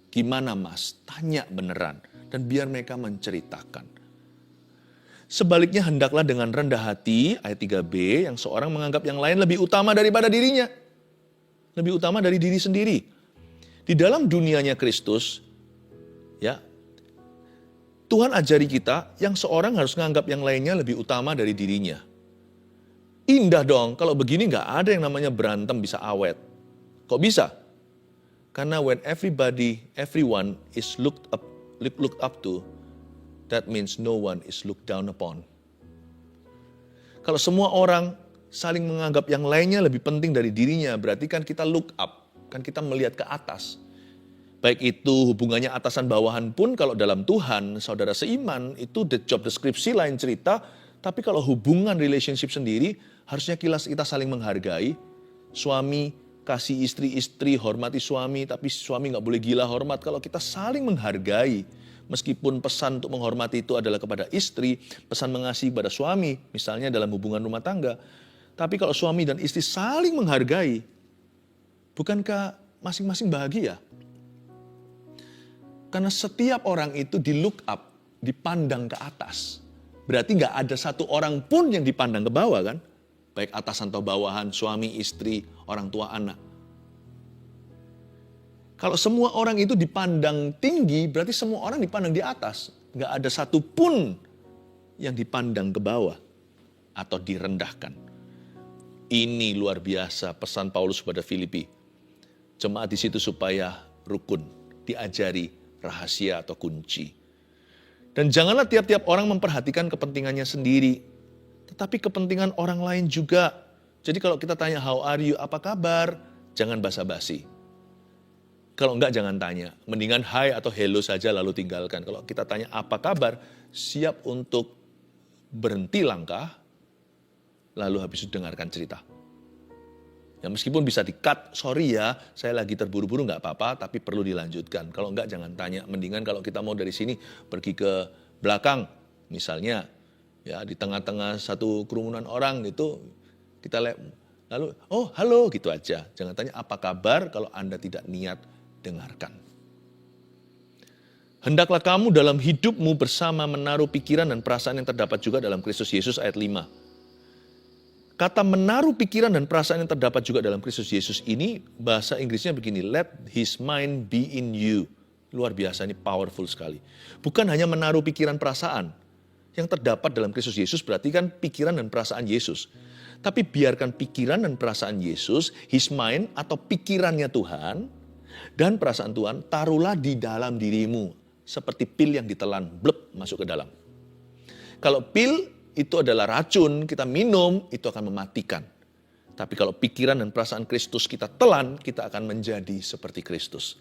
Gimana, Mas? Tanya beneran. Dan biar mereka menceritakan. Sebaliknya hendaklah dengan rendah hati, ayat 3b, yang seorang menganggap yang lain lebih utama daripada dirinya. Lebih utama dari diri sendiri. Di dalam dunianya Kristus, ya, Tuhan ajari kita yang seorang harus menganggap yang lainnya lebih utama dari dirinya. Indah dong, kalau begini nggak ada yang namanya berantem bisa awet. Kok bisa? Karena when everyone is looked up to, that means no one is looked down upon. Kalau semua orang saling menganggap yang lainnya lebih penting dari dirinya, berarti kan kita look up, kan kita melihat ke atas. Baik itu hubungannya atasan bawahan pun kalau dalam Tuhan, saudara seiman, itu the job deskripsi lain cerita, tapi kalau hubungan relationship sendiri, harusnya kita saling menghargai. Suami kasih istri, hormati suami, tapi suami gak boleh gila hormat. Kalau kita saling menghargai, meskipun pesan untuk menghormati itu adalah kepada istri, pesan mengasihi kepada suami, misalnya dalam hubungan rumah tangga. Tapi kalau suami dan istri saling menghargai, bukankah masing-masing bahagia? Karena setiap orang itu di look up, dipandang ke atas. Berarti gak ada satu orang pun yang dipandang ke bawah kan? Baik atasan atau bawahan, suami, istri, orang tua, anak. Kalau semua orang itu dipandang tinggi, berarti semua orang dipandang di atas. Gak ada satu pun yang dipandang ke bawah atau direndahkan. Ini luar biasa pesan Paulus kepada Filipi. Jemaat di situ supaya rukun, diajari rahasia atau kunci. Dan janganlah tiap-tiap orang memperhatikan kepentingannya sendiri, tetapi kepentingan orang lain juga. Jadi kalau kita tanya how are you, apa kabar? Jangan basa-basi. Kalau enggak jangan tanya. Mendingan hi atau hello saja lalu tinggalkan. Kalau kita tanya apa kabar, siap untuk berhenti langkah, lalu habis itu dengarkan cerita. Ya meskipun bisa di-cut, sorry ya, saya lagi terburu-buru nggak apa-apa, tapi perlu dilanjutkan. Kalau enggak jangan tanya. Mendingan kalau kita mau dari sini pergi ke belakang, misalnya ya di tengah-tengah satu kerumunan orang gitu, kita lalu oh halo gitu aja. Jangan tanya apa kabar kalau Anda tidak niat dengarkan. Hendaklah kamu dalam hidupmu bersama menaruh pikiran dan perasaan yang terdapat juga dalam Kristus Yesus ayat 5. Kata menaruh pikiran dan perasaan yang terdapat juga dalam Kristus Yesus ini, bahasa Inggrisnya begini, let his mind be in you. Luar biasa, ini powerful sekali. Bukan hanya menaruh pikiran perasaan. Yang terdapat dalam Kristus Yesus berarti kan pikiran dan perasaan Yesus. Tapi biarkan pikiran dan perasaan Yesus, his mind atau pikirannya Tuhan, dan perasaan Tuhan, taruhlah di dalam dirimu. Seperti pil yang ditelan, blep, masuk ke dalam. Kalau pil itu adalah racun, kita minum, itu akan mematikan. Tapi kalau pikiran dan perasaan Kristus kita telan, kita akan menjadi seperti Kristus.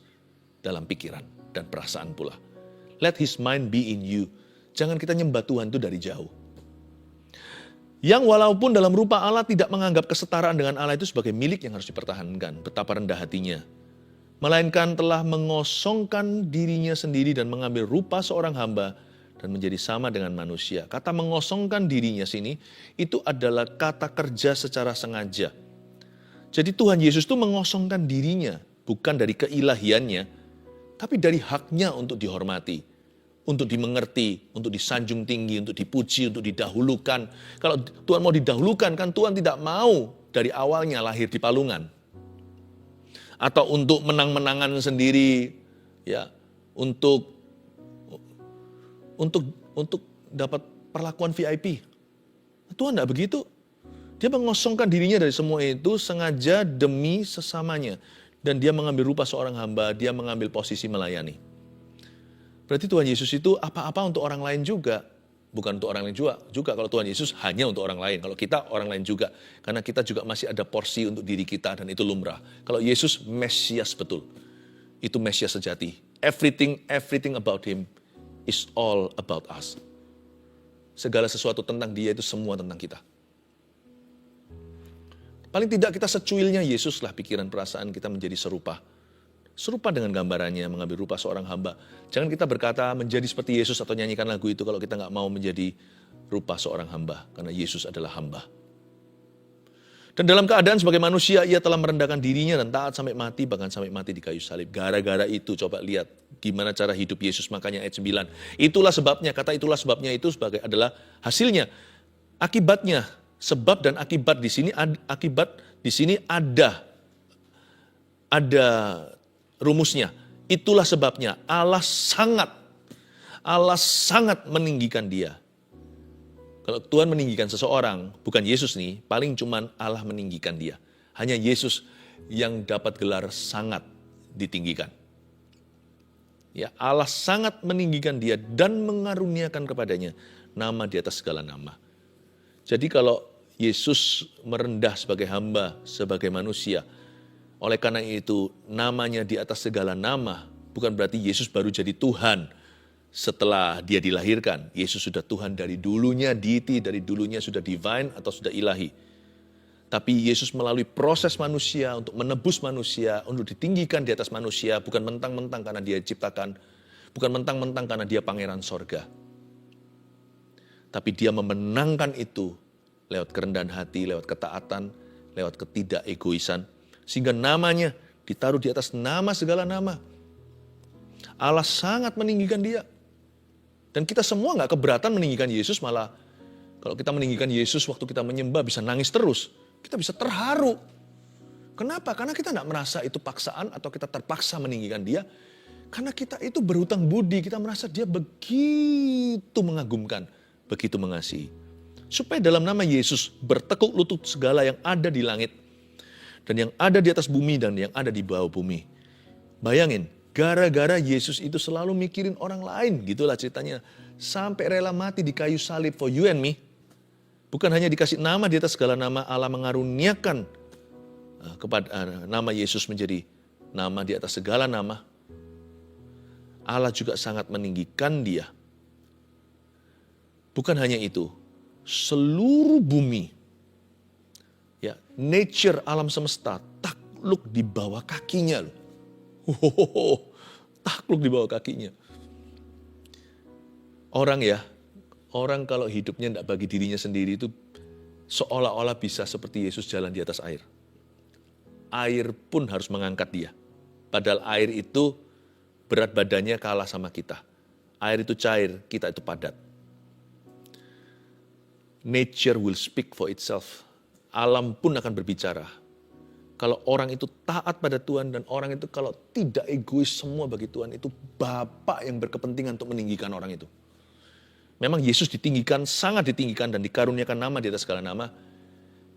Dalam pikiran dan perasaan pula. Let his mind be in you. Jangan kita nyembah Tuhan itu dari jauh. Yang walaupun dalam rupa Allah tidak menganggap kesetaraan dengan Allah itu sebagai milik yang harus dipertahankan. Betapa rendah hatinya. Melainkan telah mengosongkan dirinya sendiri dan mengambil rupa seorang hamba dan menjadi sama dengan manusia. Kata mengosongkan dirinya sini, itu adalah kata kerja secara sengaja. Jadi Tuhan Yesus itu mengosongkan dirinya, bukan dari keilahiannya, tapi dari haknya untuk dihormati, untuk dimengerti, untuk disanjung tinggi, untuk dipuji, untuk didahulukan. Kalau Tuhan mau didahulukan, kan Tuhan tidak mau dari awalnya lahir di palungan. Atau untuk menang-menangan sendiri, ya, untuk dapat perlakuan VIP. Tuhan tidak begitu. Dia mengosongkan dirinya dari semua itu sengaja demi sesamanya. Dan dia mengambil rupa seorang hamba, dia mengambil posisi melayani. Berarti Tuhan Yesus itu apa-apa untuk orang lain juga. Bukan untuk orang lain juga. Kalau Tuhan Yesus hanya untuk orang lain. Kalau kita orang lain juga. Karena kita juga masih ada porsi untuk diri kita dan itu lumrah. Kalau Yesus Mesias betul. Itu Mesias sejati. Everything about him is all about us. Segala sesuatu tentang dia itu semua tentang kita. Paling tidak kita secuilnya Yesus lah pikiran perasaan kita menjadi serupa. Serupa dengan gambarannya mengambil rupa seorang hamba. Jangan kita berkata menjadi seperti Yesus atau nyanyikan lagu itu kalau kita nggak mau menjadi rupa seorang hamba. Karena Yesus adalah hamba. Dan dalam keadaan sebagai manusia, ia telah merendahkan dirinya dan taat sampai mati, bahkan sampai mati di kayu salib. Gara-gara itu, coba lihat gimana cara hidup Yesus, makanya ayat 9. Itulah sebabnya, kata itulah sebabnya itu sebagai adalah hasilnya. Akibatnya, sebab dan akibat di sini, ada rumusnya. Itulah sebabnya Allah sangat Allah sangat meninggikan dia. Kalau Tuhan meninggikan seseorang, bukan Yesus nih, paling cuman Allah meninggikan dia. Hanya Yesus yang dapat gelar sangat ditinggikan. Ya, Allah sangat meninggikan dia dan mengaruniakan kepadanya nama di atas segala nama. Jadi kalau Yesus merendah sebagai hamba, sebagai manusia, oleh karena itu namanya di atas segala nama, bukan berarti Yesus baru jadi Tuhan setelah dia dilahirkan. Yesus sudah Tuhan dari dulunya, deity, dari dulunya sudah divine atau sudah ilahi. Tapi Yesus melalui proses manusia untuk menebus manusia, untuk ditinggikan di atas manusia, bukan mentang-mentang karena dia diciptakan, bukan mentang-mentang karena dia pangeran sorga. Tapi dia memenangkan itu lewat kerendahan hati, lewat ketaatan, lewat ketidakegoisan. Sehingga namanya ditaruh di atas nama segala nama. Allah sangat meninggikan dia. Dan kita semua gak keberatan meninggikan Yesus, malah kalau kita meninggikan Yesus waktu kita menyembah bisa nangis terus. Kita bisa terharu. Kenapa? Karena kita gak merasa itu paksaan atau kita terpaksa meninggikan dia. Karena kita itu berhutang budi, kita merasa dia begitu mengagumkan, begitu mengasihi. Supaya dalam nama Yesus bertekuk lutut segala yang ada di langit, dan yang ada di atas bumi, dan yang ada di bawah bumi. Bayangin, gara-gara Yesus itu selalu mikirin orang lain, gitulah ceritanya. Sampai rela mati di kayu salib for you and me. Bukan hanya dikasih nama di atas segala nama, Allah mengaruniakan kepada nama Yesus menjadi nama di atas segala nama. Allah juga sangat meninggikan dia. Bukan hanya itu, seluruh bumi, ya, nature alam semesta takluk di bawah kakinya loh. Takluk di bawah kakinya. Orang kalau hidupnya tidak bagi dirinya sendiri itu seolah-olah bisa seperti Yesus jalan di atas air. Air pun harus mengangkat dia. Padahal air itu berat badannya kalah sama kita. Air itu cair, kita itu padat. Nature will speak for itself. Alam pun akan berbicara. Kalau orang itu taat pada Tuhan dan orang itu kalau tidak egois semua bagi Tuhan, itu Bapa yang berkepentingan untuk meninggikan orang itu. Memang Yesus ditinggikan, sangat ditinggikan dan dikaruniakan nama di atas segala nama.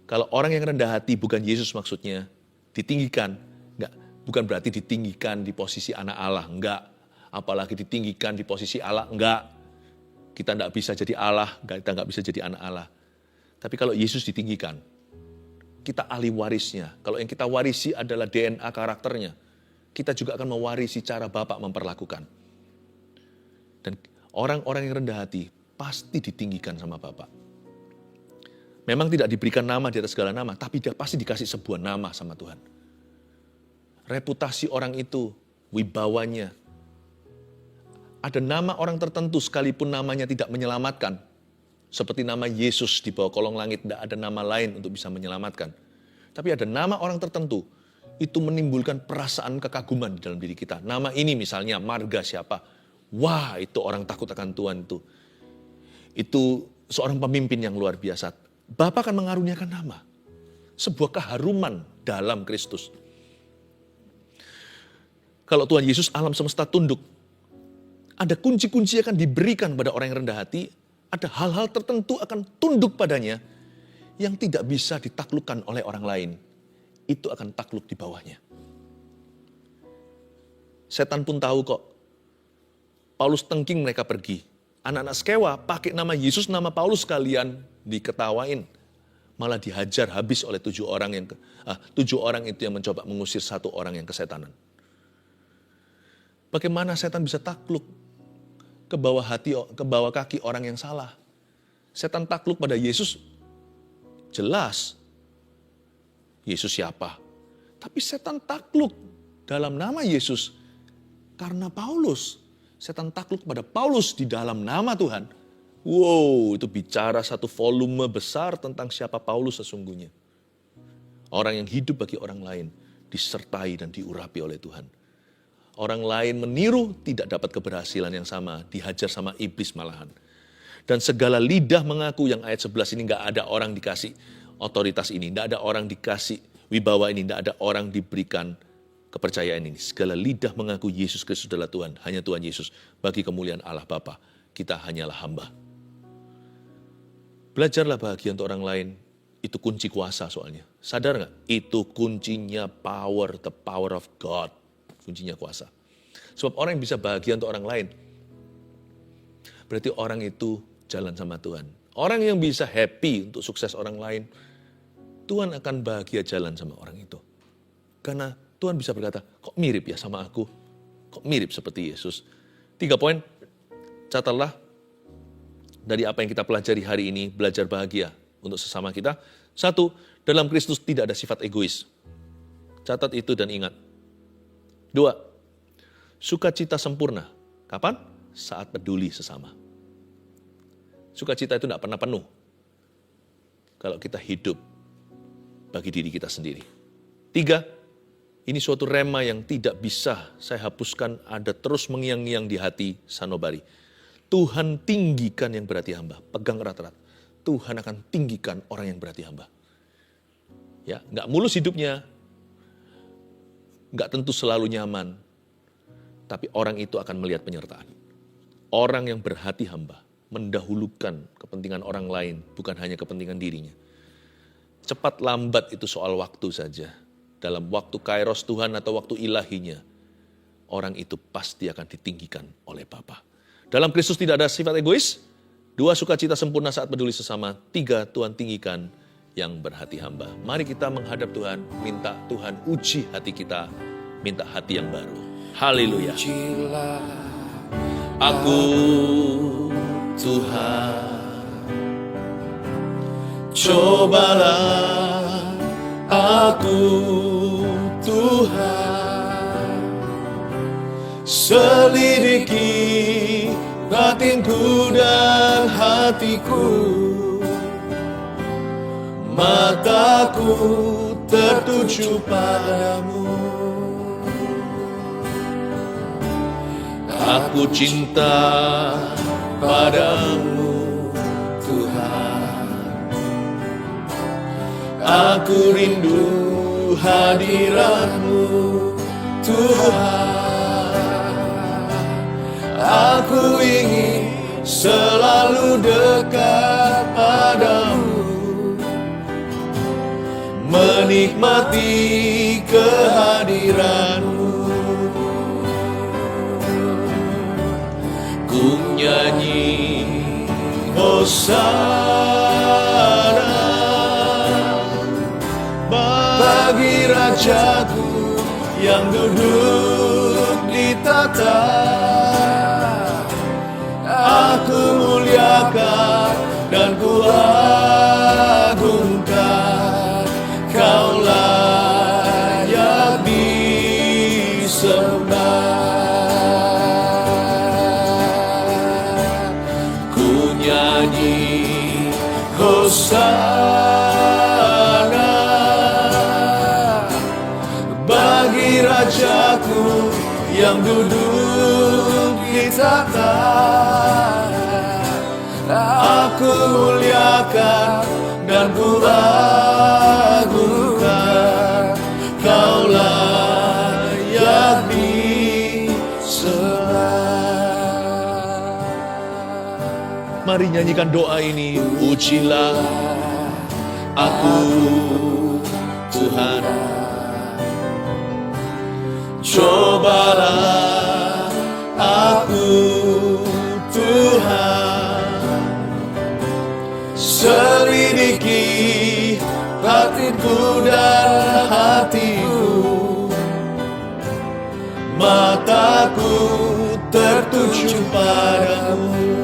Kalau orang yang rendah hati, bukan Yesus maksudnya, ditinggikan, enggak, bukan berarti ditinggikan di posisi anak Allah, enggak. Apalagi ditinggikan di posisi Allah, enggak. Kita enggak bisa jadi Allah, kita enggak bisa jadi anak Allah. Tapi kalau Yesus ditinggikan, kita ahli warisnya. Kalau yang kita warisi adalah DNA karakternya, kita juga akan mewarisi cara Bapak memperlakukan. Dan orang-orang yang rendah hati pasti ditinggikan sama Bapak. Memang tidak diberikan nama di atas segala nama, tapi dia pasti dikasih sebuah nama sama Tuhan. Reputasi orang itu, wibawanya. Ada nama orang tertentu sekalipun namanya tidak menyelamatkan. Seperti nama Yesus di bawah kolong langit, tidak ada nama lain untuk bisa menyelamatkan. Tapi ada nama orang tertentu, itu menimbulkan perasaan kekaguman di dalam diri kita. Nama ini misalnya marga siapa? Wah, itu orang takut akan Tuhan itu. Itu seorang pemimpin yang luar biasa. Bapa akan mengaruniakan nama. Sebuah keharuman dalam Kristus. Kalau Tuhan Yesus alam semesta tunduk, ada kunci-kunci akan diberikan pada orang yang rendah hati, ada hal-hal tertentu akan tunduk padanya yang tidak bisa ditaklukkan oleh orang lain. Itu akan takluk di bawahnya. Setan pun tahu kok. Paulus tengking mereka pergi. Anak-anak Skewa pakai nama Yesus, nama Paulus sekalian diketawain. Malah dihajar habis oleh 7 orang itu yang mencoba mengusir 1 orang yang kesetanan. Bagaimana setan bisa takluk ke bawah kaki orang yang salah? Setan takluk pada Yesus, jelas. Yesus siapa? Tapi setan takluk dalam nama Yesus karena Paulus. Setan takluk pada Paulus di dalam nama Tuhan. Wow, itu bicara satu volume besar tentang siapa Paulus sesungguhnya. Orang yang hidup bagi orang lain, disertai dan diurapi oleh Tuhan. Orang lain meniru, tidak dapat keberhasilan yang sama, dihajar sama iblis malahan. Dan segala lidah mengaku, yang ayat 11 ini gak ada orang dikasih otoritas ini, gak ada orang dikasih wibawa ini, gak ada orang diberikan kepercayaan ini. Segala lidah mengaku Yesus Kristus adalah Tuhan, hanya Tuhan Yesus. Bagi kemuliaan Allah Bapa, kita hanyalah hamba. Belajarlah bahagia untuk orang lain, itu kunci kuasa soalnya. Sadar nggak? Itu kuncinya power, the power of God. Kuncinya kuasa. Sebab orang yang bisa bahagia untuk orang lain, berarti orang itu jalan sama Tuhan. Orang yang bisa happy untuk sukses orang lain, Tuhan akan bahagia jalan sama orang itu. Karena Tuhan bisa berkata, kok mirip ya sama aku? Kok mirip seperti Yesus? 3 poin, catatlah dari apa yang kita pelajari hari ini, belajar bahagia untuk sesama kita. 1, dalam Kristus tidak ada sifat egois. Catat itu dan ingat. 2, sukacita sempurna. Kapan? Saat peduli sesama. Sukacita itu tidak pernah penuh kalau kita hidup bagi diri kita sendiri. 3, ini suatu rema yang tidak bisa saya hapuskan, ada terus mengiang-ngiang di hati sanubari. Tuhan tinggikan yang berhati hamba, pegang erat-erat. Tuhan akan tinggikan orang yang berhati hamba. Ya, nggak mulus hidupnya, nggak tentu selalu nyaman, tapi orang itu akan melihat penyertaan. Orang yang berhati hamba mendahulukan kepentingan orang lain, bukan hanya kepentingan dirinya. Cepat lambat itu soal waktu saja. Dalam waktu kairos Tuhan atau waktu ilahinya, orang itu pasti akan ditinggikan oleh Bapa. Dalam Kristus tidak ada sifat egois. 2, sukacita sempurna saat peduli sesama. 3, Tuhan tinggikan yang berhati hamba. Mari kita menghadap Tuhan, minta Tuhan uji hati kita, minta hati yang baru. Haleluya. Aku Tuhan, cobalah aku Tuhan, selidiki batinku dan hatiku, mataku tertuju padamu. aku cinta Padamu Tuhan, aku rindu hadirat-Mu Tuhan, aku ingin selalu dekat padamu, menikmati kehadiran-Mu. Ku nyanyi Hosana bagi Rajaku yang duduk di tata. Aku muliakan dan ku agungkan, Kau layak disembah. Hosana bagi Rajaku yang duduk di tata. Aku muliakan dan ku agungkan, Kau layak disembah. Mari nyanyikan doa ini. Pujilah aku Tuhan, cobalah aku Tuhan, selidiki batinku dan hatiku, mataku tertuju padamu.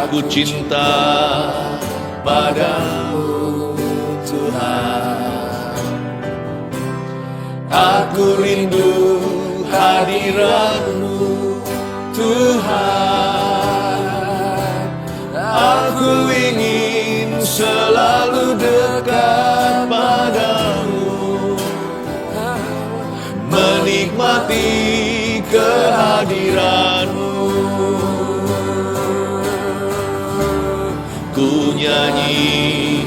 aku cinta Padamu Tuhan, aku rindu hadirat-Mu Tuhan, aku ingin selalu dekat padamu, menikmati kehadiran-Mu. Ku nyanyi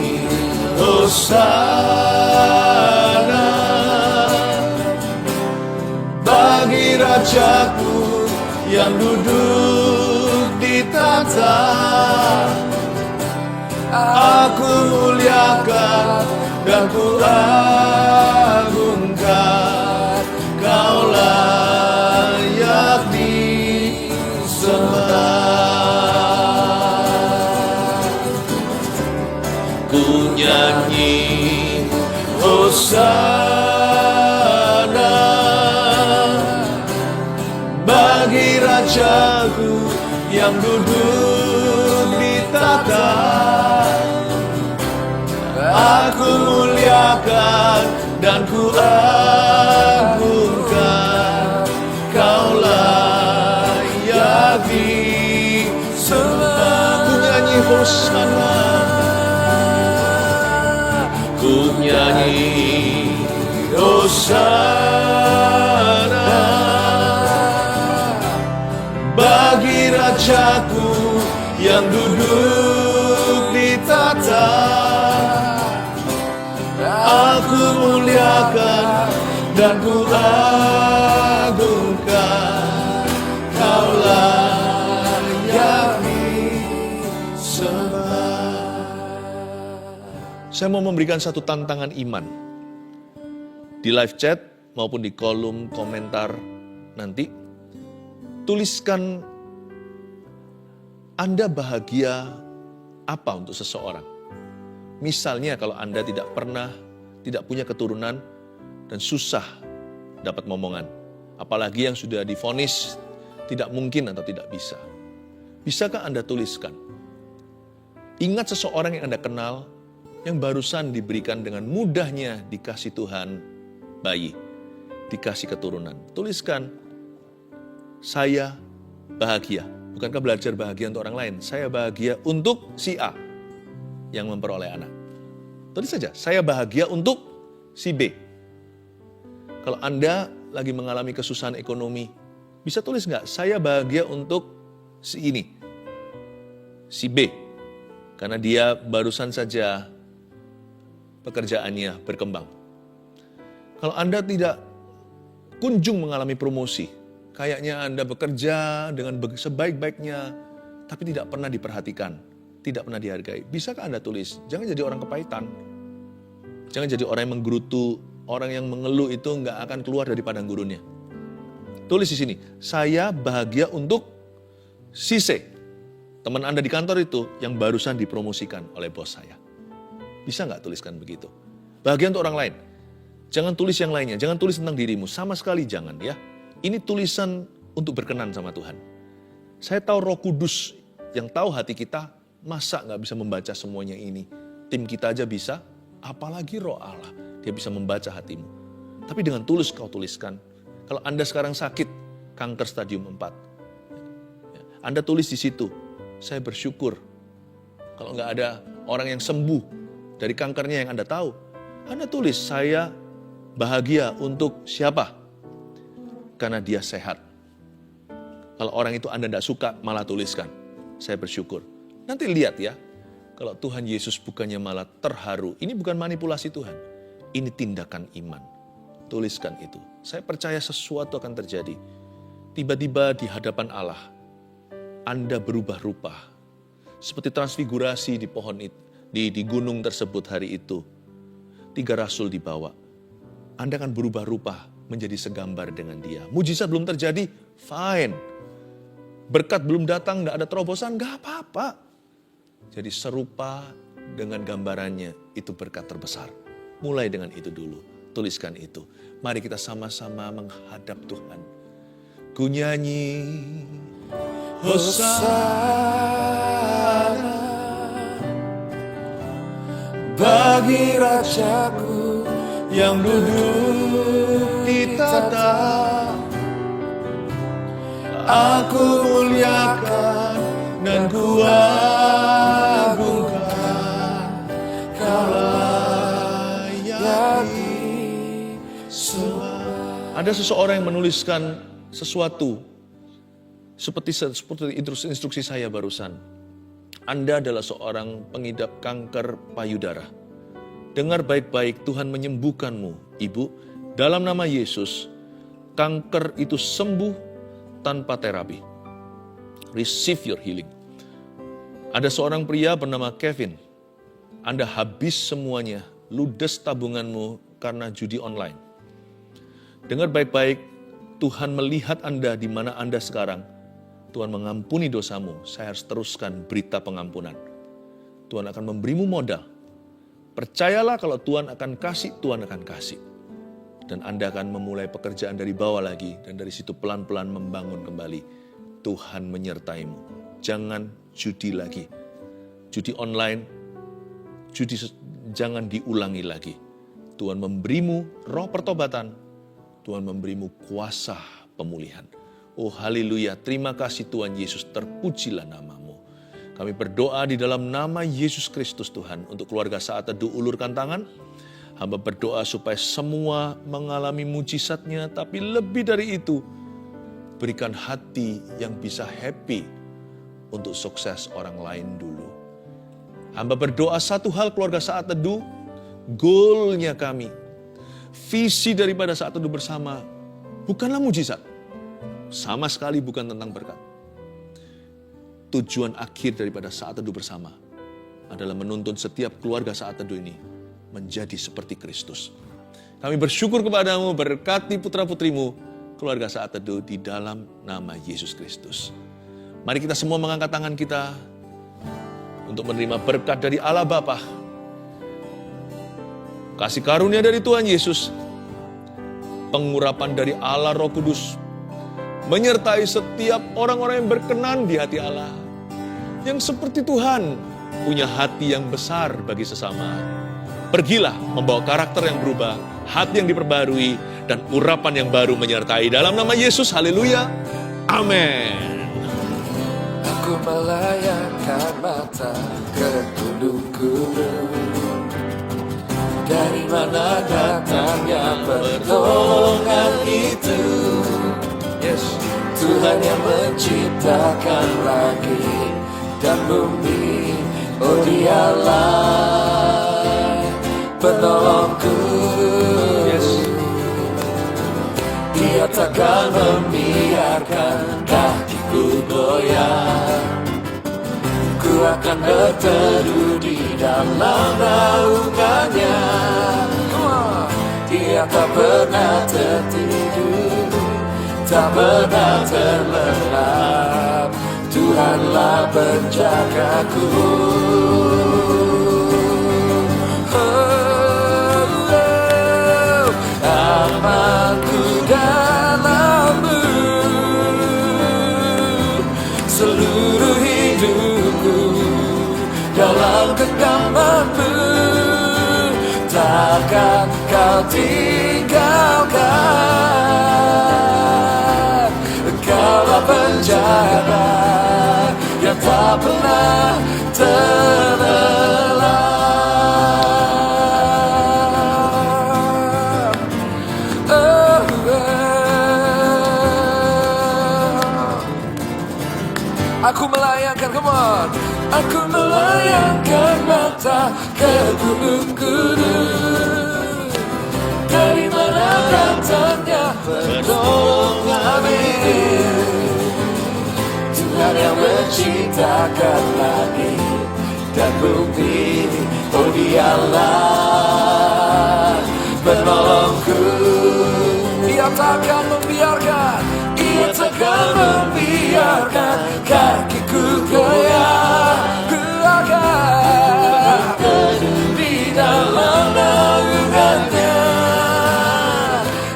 Hosana Rajaku yang duduk di tahta. Aku muliakan dan ku agungkan, Kau layak disembah. Ku nyanyi Hosana bagi Rajaku yang duduk di tahta. Aku muliakan dan ku agungkan, Kau layak disembah. Ku nyanyi Hosana, ku nyanyi Hosana bagi Rajaku yang duduk di tahta. Aku muliakan dan ku agungkan, Kau layak disembah. Saya mau memberikan satu tantangan iman. Di live chat maupun di kolom komentar nanti, tuliskan Anda bahagia apa untuk seseorang. Misalnya kalau Anda tidak punya keturunan dan susah dapat momongan. Apalagi yang sudah divonis tidak mungkin atau tidak bisa. Bisakah Anda tuliskan? Ingat seseorang yang Anda kenal yang barusan diberikan dengan mudahnya dikasih Tuhan bayi, dikasih keturunan. Tuliskan, saya bahagia. Bukankah belajar bahagia untuk orang lain? Saya bahagia untuk si A yang memperoleh anak. Tulis saja, saya bahagia untuk si B. Kalau Anda lagi mengalami kesusahan ekonomi, bisa tulis nggak? Saya bahagia untuk si ini, si B. Karena dia barusan saja pekerjaannya berkembang. Kalau Anda tidak kunjung mengalami promosi, kayaknya Anda bekerja dengan sebaik-baiknya, tapi tidak pernah diperhatikan, tidak pernah dihargai. Bisakah Anda tulis? Jangan jadi orang kepahitan. Jangan jadi orang yang menggerutu, orang yang mengeluh itu nggak akan keluar dari padang gurunnya. Tulis di sini, saya bahagia untuk si C. Teman Anda di kantor itu yang barusan dipromosikan oleh bos saya. Bisa nggak tuliskan begitu? Bahagia untuk orang lain. Jangan tulis yang lainnya, jangan tulis tentang dirimu. Sama sekali jangan ya. Ini tulisan untuk berkenan sama Tuhan. Saya tahu Roh Kudus yang tahu hati kita, masa nggak bisa membaca semuanya ini? Tim kita aja bisa, apalagi Roh Allah. Dia bisa membaca hatimu. Tapi dengan tulus kau tuliskan. Kalau Anda sekarang sakit, kanker stadium 4. Anda tulis di situ, saya bersyukur. Kalau nggak ada orang yang sembuh dari kankernya yang Anda tahu, Anda tulis, saya bahagia untuk siapa? Karena dia sehat. Kalau orang itu Anda tidak suka, malah tuliskan, saya bersyukur. Nanti lihat ya, kalau Tuhan Yesus bukannya malah terharu. Ini bukan manipulasi Tuhan, ini tindakan iman. Tuliskan itu. Saya percaya sesuatu akan terjadi. Tiba-tiba di hadapan Allah, Anda berubah rupa. Seperti transfigurasi di pohon itu, di gunung tersebut hari itu. 3 rasul dibawa. Anda akan berubah rupa menjadi segambar dengan dia. Mujizat belum terjadi, fine. Berkat belum datang, tidak ada terobosan, gak apa-apa. Jadi serupa dengan gambarannya, itu berkat terbesar. Mulai dengan itu dulu, tuliskan itu. Mari kita sama-sama menghadap Tuhan. Ku nyanyi, Hosana bagi Rajaku yang duduk di tahta. Aku muliakan dan ku agungkan, Kau layak disembah. ada seseorang yang menuliskan sesuatu seperti instruksi saya barusan. Anda adalah seorang pengidap kanker payudara. Dengar baik-baik, Tuhan menyembuhkanmu, Ibu. Dalam nama Yesus, kanker itu sembuh tanpa terapi. Receive your healing. Ada seorang pria bernama Kevin. Anda habis semuanya, ludes tabunganmu karena judi online. Dengar baik-baik, Tuhan melihat Anda di mana Anda sekarang. Tuhan mengampuni dosamu. Saya harus teruskan berita pengampunan. Tuhan akan memberimu modal. Percayalah kalau Tuhan akan kasih, Tuhan akan kasih. Dan Anda akan memulai pekerjaan dari bawah lagi. Dan dari situ pelan-pelan membangun kembali. Tuhan menyertaimu. Jangan judi lagi. Judi online, jangan diulangi lagi. Tuhan memberimu roh pertobatan. Tuhan memberimu kuasa pemulihan. Oh haleluya, terima kasih Tuhan Yesus, terpujilah namamu. Kami berdoa di dalam nama Yesus Kristus Tuhan. Untuk keluarga Saat Teduh, ulurkan tangan. Hamba berdoa supaya semua mengalami mujizatnya, tapi lebih dari itu, berikan hati yang bisa happy untuk sukses orang lain dulu. Hamba berdoa satu hal keluarga Saat Teduh, goalnya kami, visi daripada Saat Teduh bersama, bukanlah mujizat. Sama sekali bukan tentang berkat. Tujuan akhir daripada Saat Teduh bersama adalah menuntun setiap keluarga Saat Teduh ini menjadi seperti Kristus. Kami bersyukur kepadamu, berkati putra-putrimu, keluarga Saat Teduh di dalam nama Yesus Kristus. Mari kita semua mengangkat tangan kita untuk menerima berkat dari Allah Bapa, kasih karunia dari Tuhan Yesus, pengurapan dari Allah Roh Kudus, menyertai setiap orang-orang yang berkenan di hati Allah, yang seperti Tuhan punya hati yang besar bagi sesama. Pergilah membawa karakter yang berubah, hati yang diperbarui, dan urapan yang baru menyertai dalam nama Yesus. Haleluya. Amin. Aku melayangkan mata ke gunung-gunung. Dari mana datangnya pertolongan itu? Yes. Tuhan yang menciptakan langit dan bumi. Oh Dialah penolongku. Yes. Dia takkan membiarkan kakiku goyang. Ku akan berteduh di dalam naungannya. Dia tak pernah tertidur, tak pernah terlelap. Tuhanlah penjagaku. Amanku dalam-Mu, seluruh hidupku dalam genggaman-Mu. Takkan Kau tinggalkan. Kaulah penjaga yang tak pernah terlelap. Aku melayangkan, come on. Aku melayangkan mata ke gunung-gunung. Dari mana datangnya pertolongan ini? Tuhan yang menciptakan langit dan bumi. Oh Dialah penolongku. Dia takkan membiarkan, Dia takkan membiarkan kakiku goyang. Ku akan di dalam naungannya.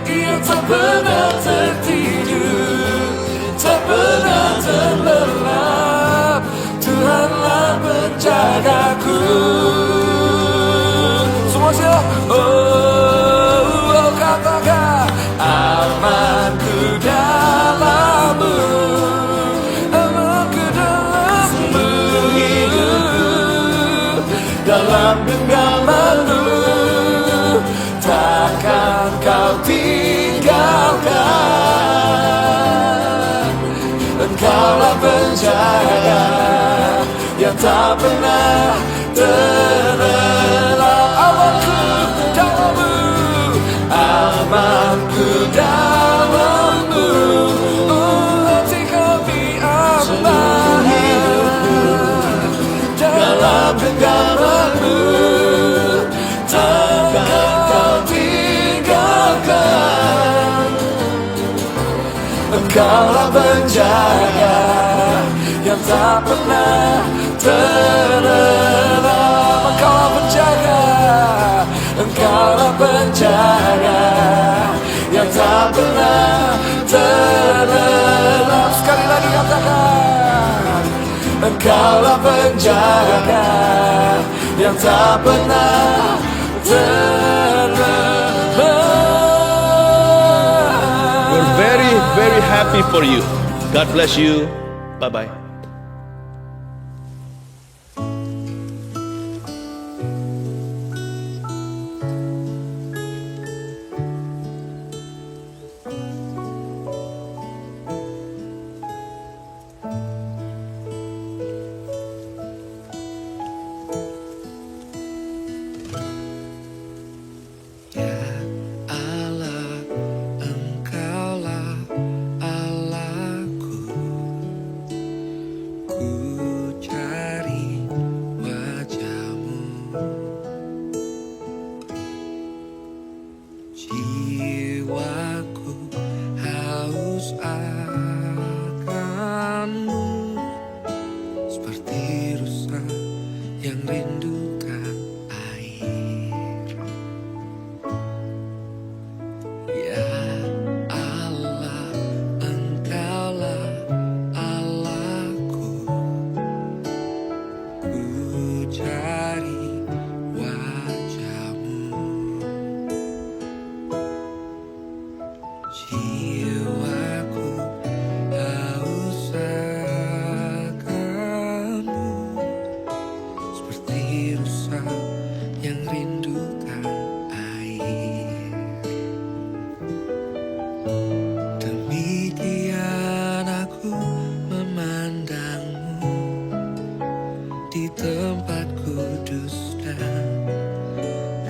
Dia tak pernah tertidur, tak pernah terlelap. Tuhanlah penjagaku. Semua siap. Oh, katakan amanku dalam-Mu, amanku dalam-Mu, dalam genggaman-Mu. Takkan Kau tinggalkan. Engkaulah penjaga yang tak pernah terlelap. Amanku dalam-Mu, amanku dalam-Mu. Engkaulah penjaga yang tak pernah terlelap. Engkaulah penjaga, Engkaulah penjaga yang tak pernah terlelap. Sekali lagi katakan, Engkaulah penjaga yang tak pernah terlelap. We're very, very happy for you. God bless you. Bye-bye. Ya Allah, Engkaulah Allahku. Ku cari wajah-Mu. Jiwaku haus akan-Mu, seperti rusa yang rindukan air. Ya Allah, Engkaulah Allahku. Ku cari wajah-Mu. Jiwaku haus akan-Mu, seperti rusa yang rindukan air. Demikian aku memandang-Mu di tempat kudus dan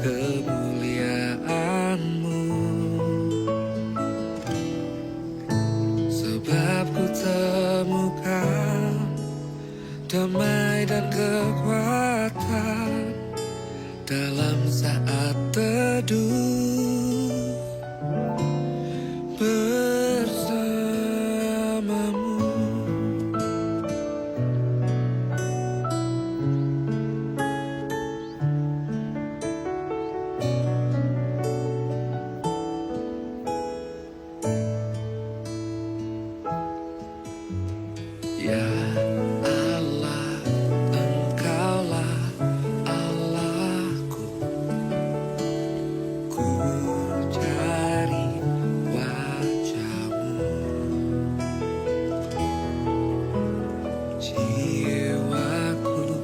kemuliaan-Mu. Sebab ku temukan damai dan kekuatan dalam saat teduh bersama-Mu. Ya Allah, Engkaulah Allahku. Ku cari wajah-Mu. Jiwaku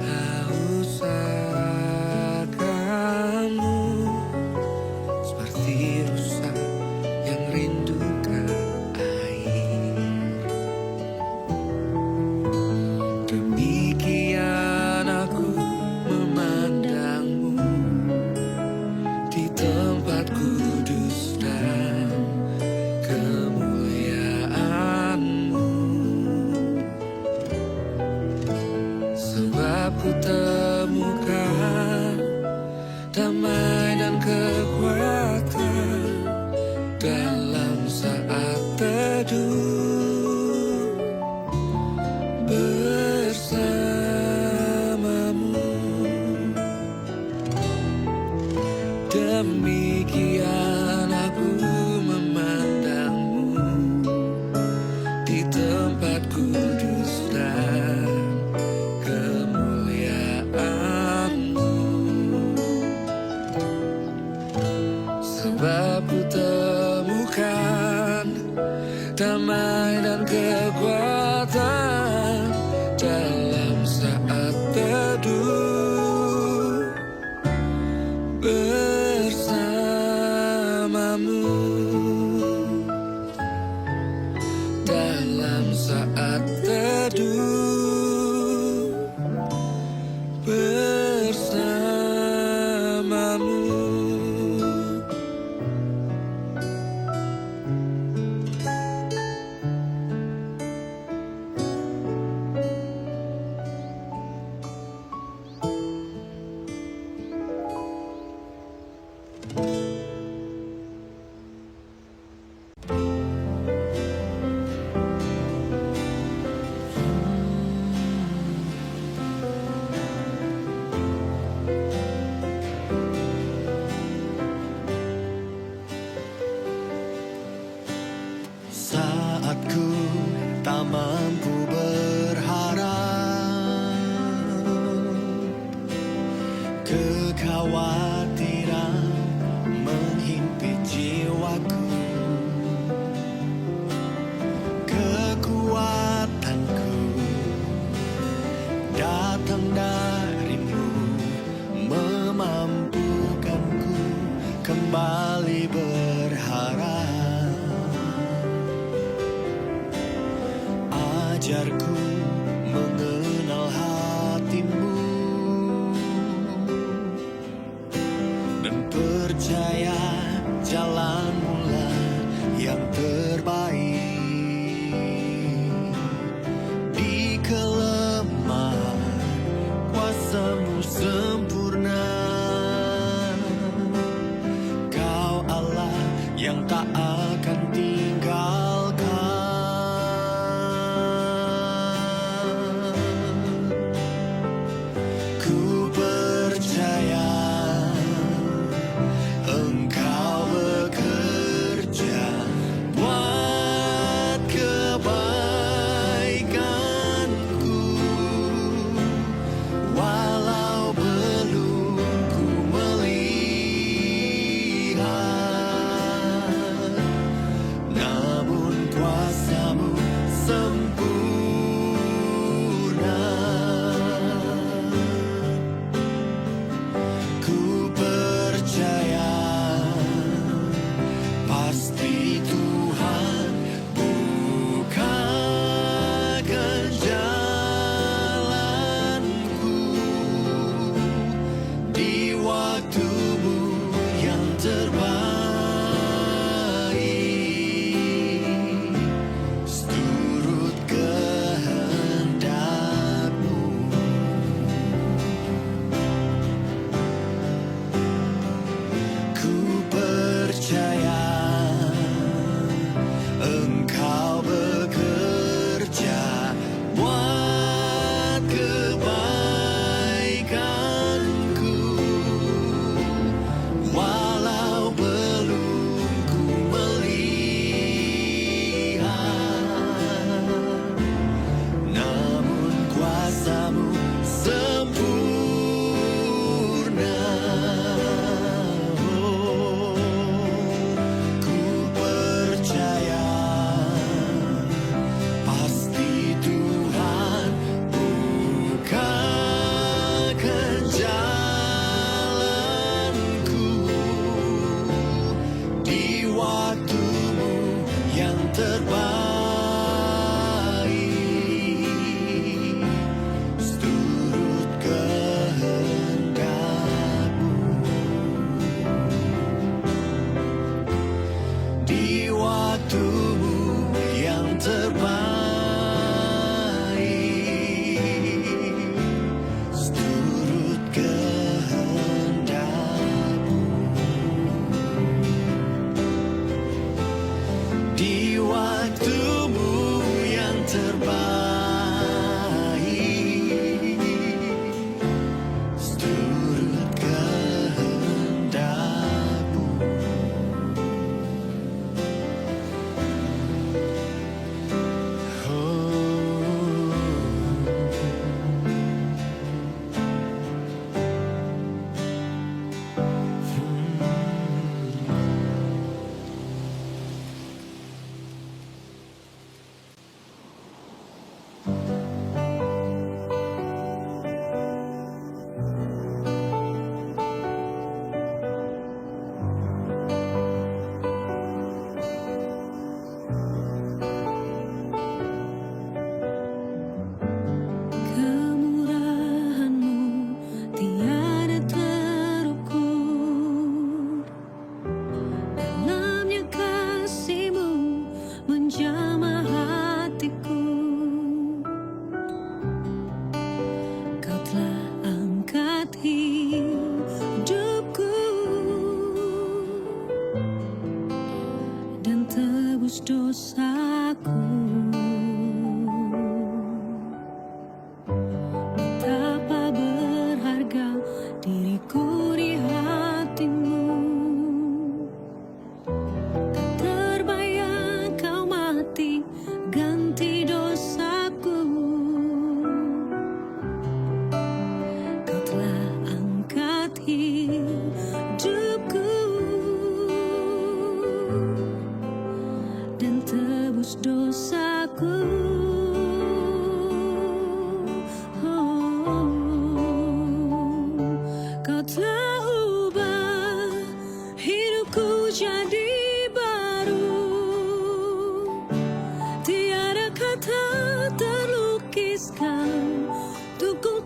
haus akan-Mu, seperti rusa yang rindukan air. Demikian aku memandang-Mu di tempat kudus dan kemuliaan-Mu. Sebab ku temukan damai dan kekuatan dalam saat teduh bersama-Mu. Demikian aku memandang-Mu di tempat kudus dan kemuliaan-Mu. Sebab ku temukan damai dan kekuatan dalam saat teduh bersama. kekhawatiran menghimpit jiwaku. Kekuatanku datang darimu, memampukanku kembali berharap. Ajarku mengenal hatimu dan percaya jalanmu-lah yang terbaik. Di kelemahan kuasa-Mu sempurna, Kau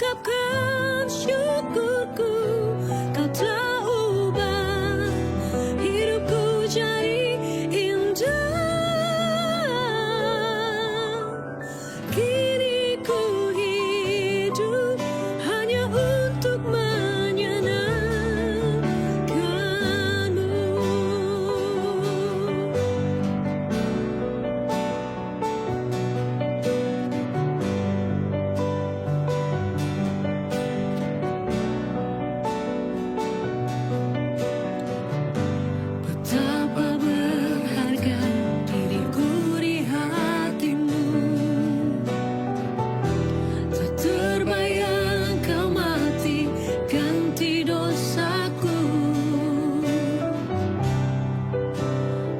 ungkapkan syukurku. Kau telah ubah hidupku jadi indah. Kini ku hidup hanya untuk menyenangkanmu. Betapa berharga diriku di hatimu. Tak terbayang kau mati ganti dosaku.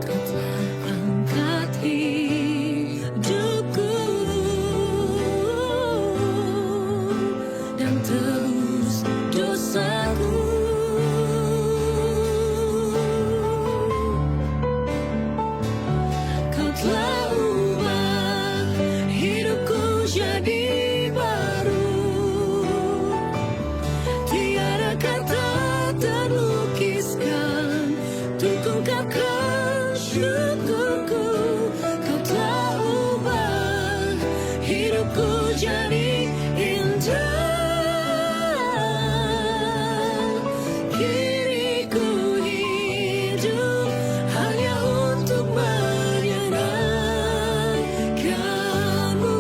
Kau telah angkat hidupku dan tebus dosaku. Kau telah ubah hidupku jadi baru. Tiada kata terlukiskan untuk ungkapkan syukurku. Kau telah ubah hidupku jadi indah. Kini ku hidup hanya untuk menyenangkanmu.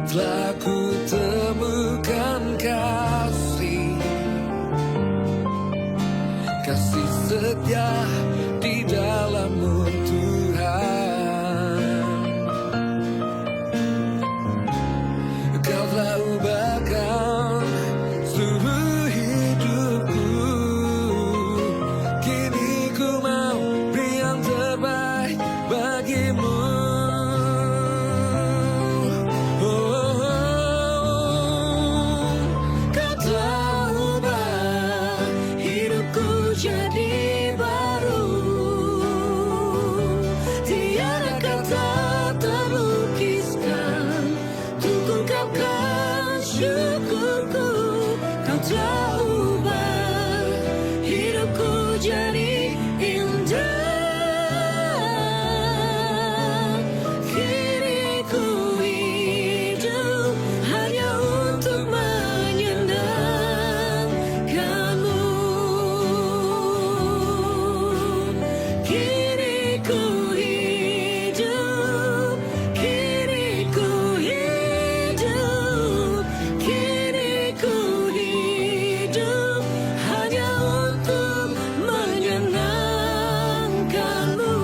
Telah ku temukan kasih setia di dalam-Mu Tuhan. Kau telah ubahkan seluruh hidupku. Kini ku mau beri yang terbaik bagimu. Kau telah ubah hidupku jadi baru. Tiada kata terlukiskan untuk ungkapkan syukurku. Kau telah ubah hidupku jadi indah. Kini ku hidup hanya untuk menyenangkanmu. Kini ku hidup, kini ku hidup, kini ku hidup hanya untuk menyenangkanmu.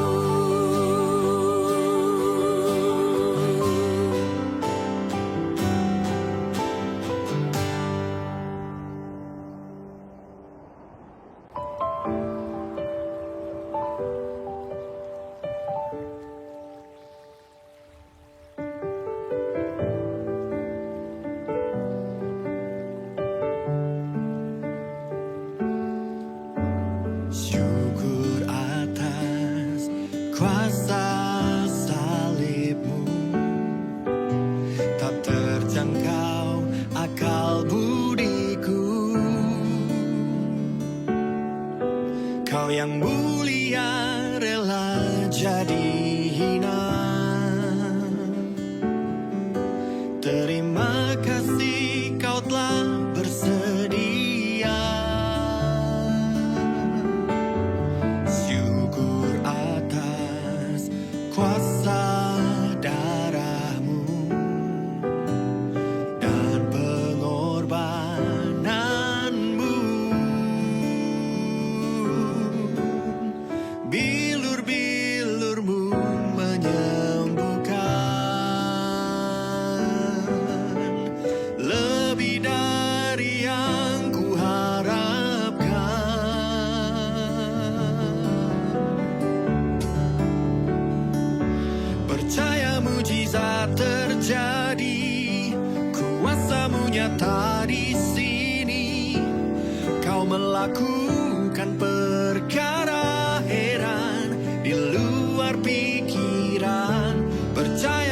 Syukur atas kuasa salib-Mu, tak terjangkau akal budiku. Kau yang mulia rela jadi hina. Terima kasih kau telah bersedia. Syukur atas kuasa darah-Mu dan pengorbanan-Mu. Bilur-bilur-Mu menyembuhkan lebih dari yang ku harapkan. Percaya mujizat terjadi, kuasa-Mu nyata di sini. Kau melakukan perkara heran di luar berpikiran, percaya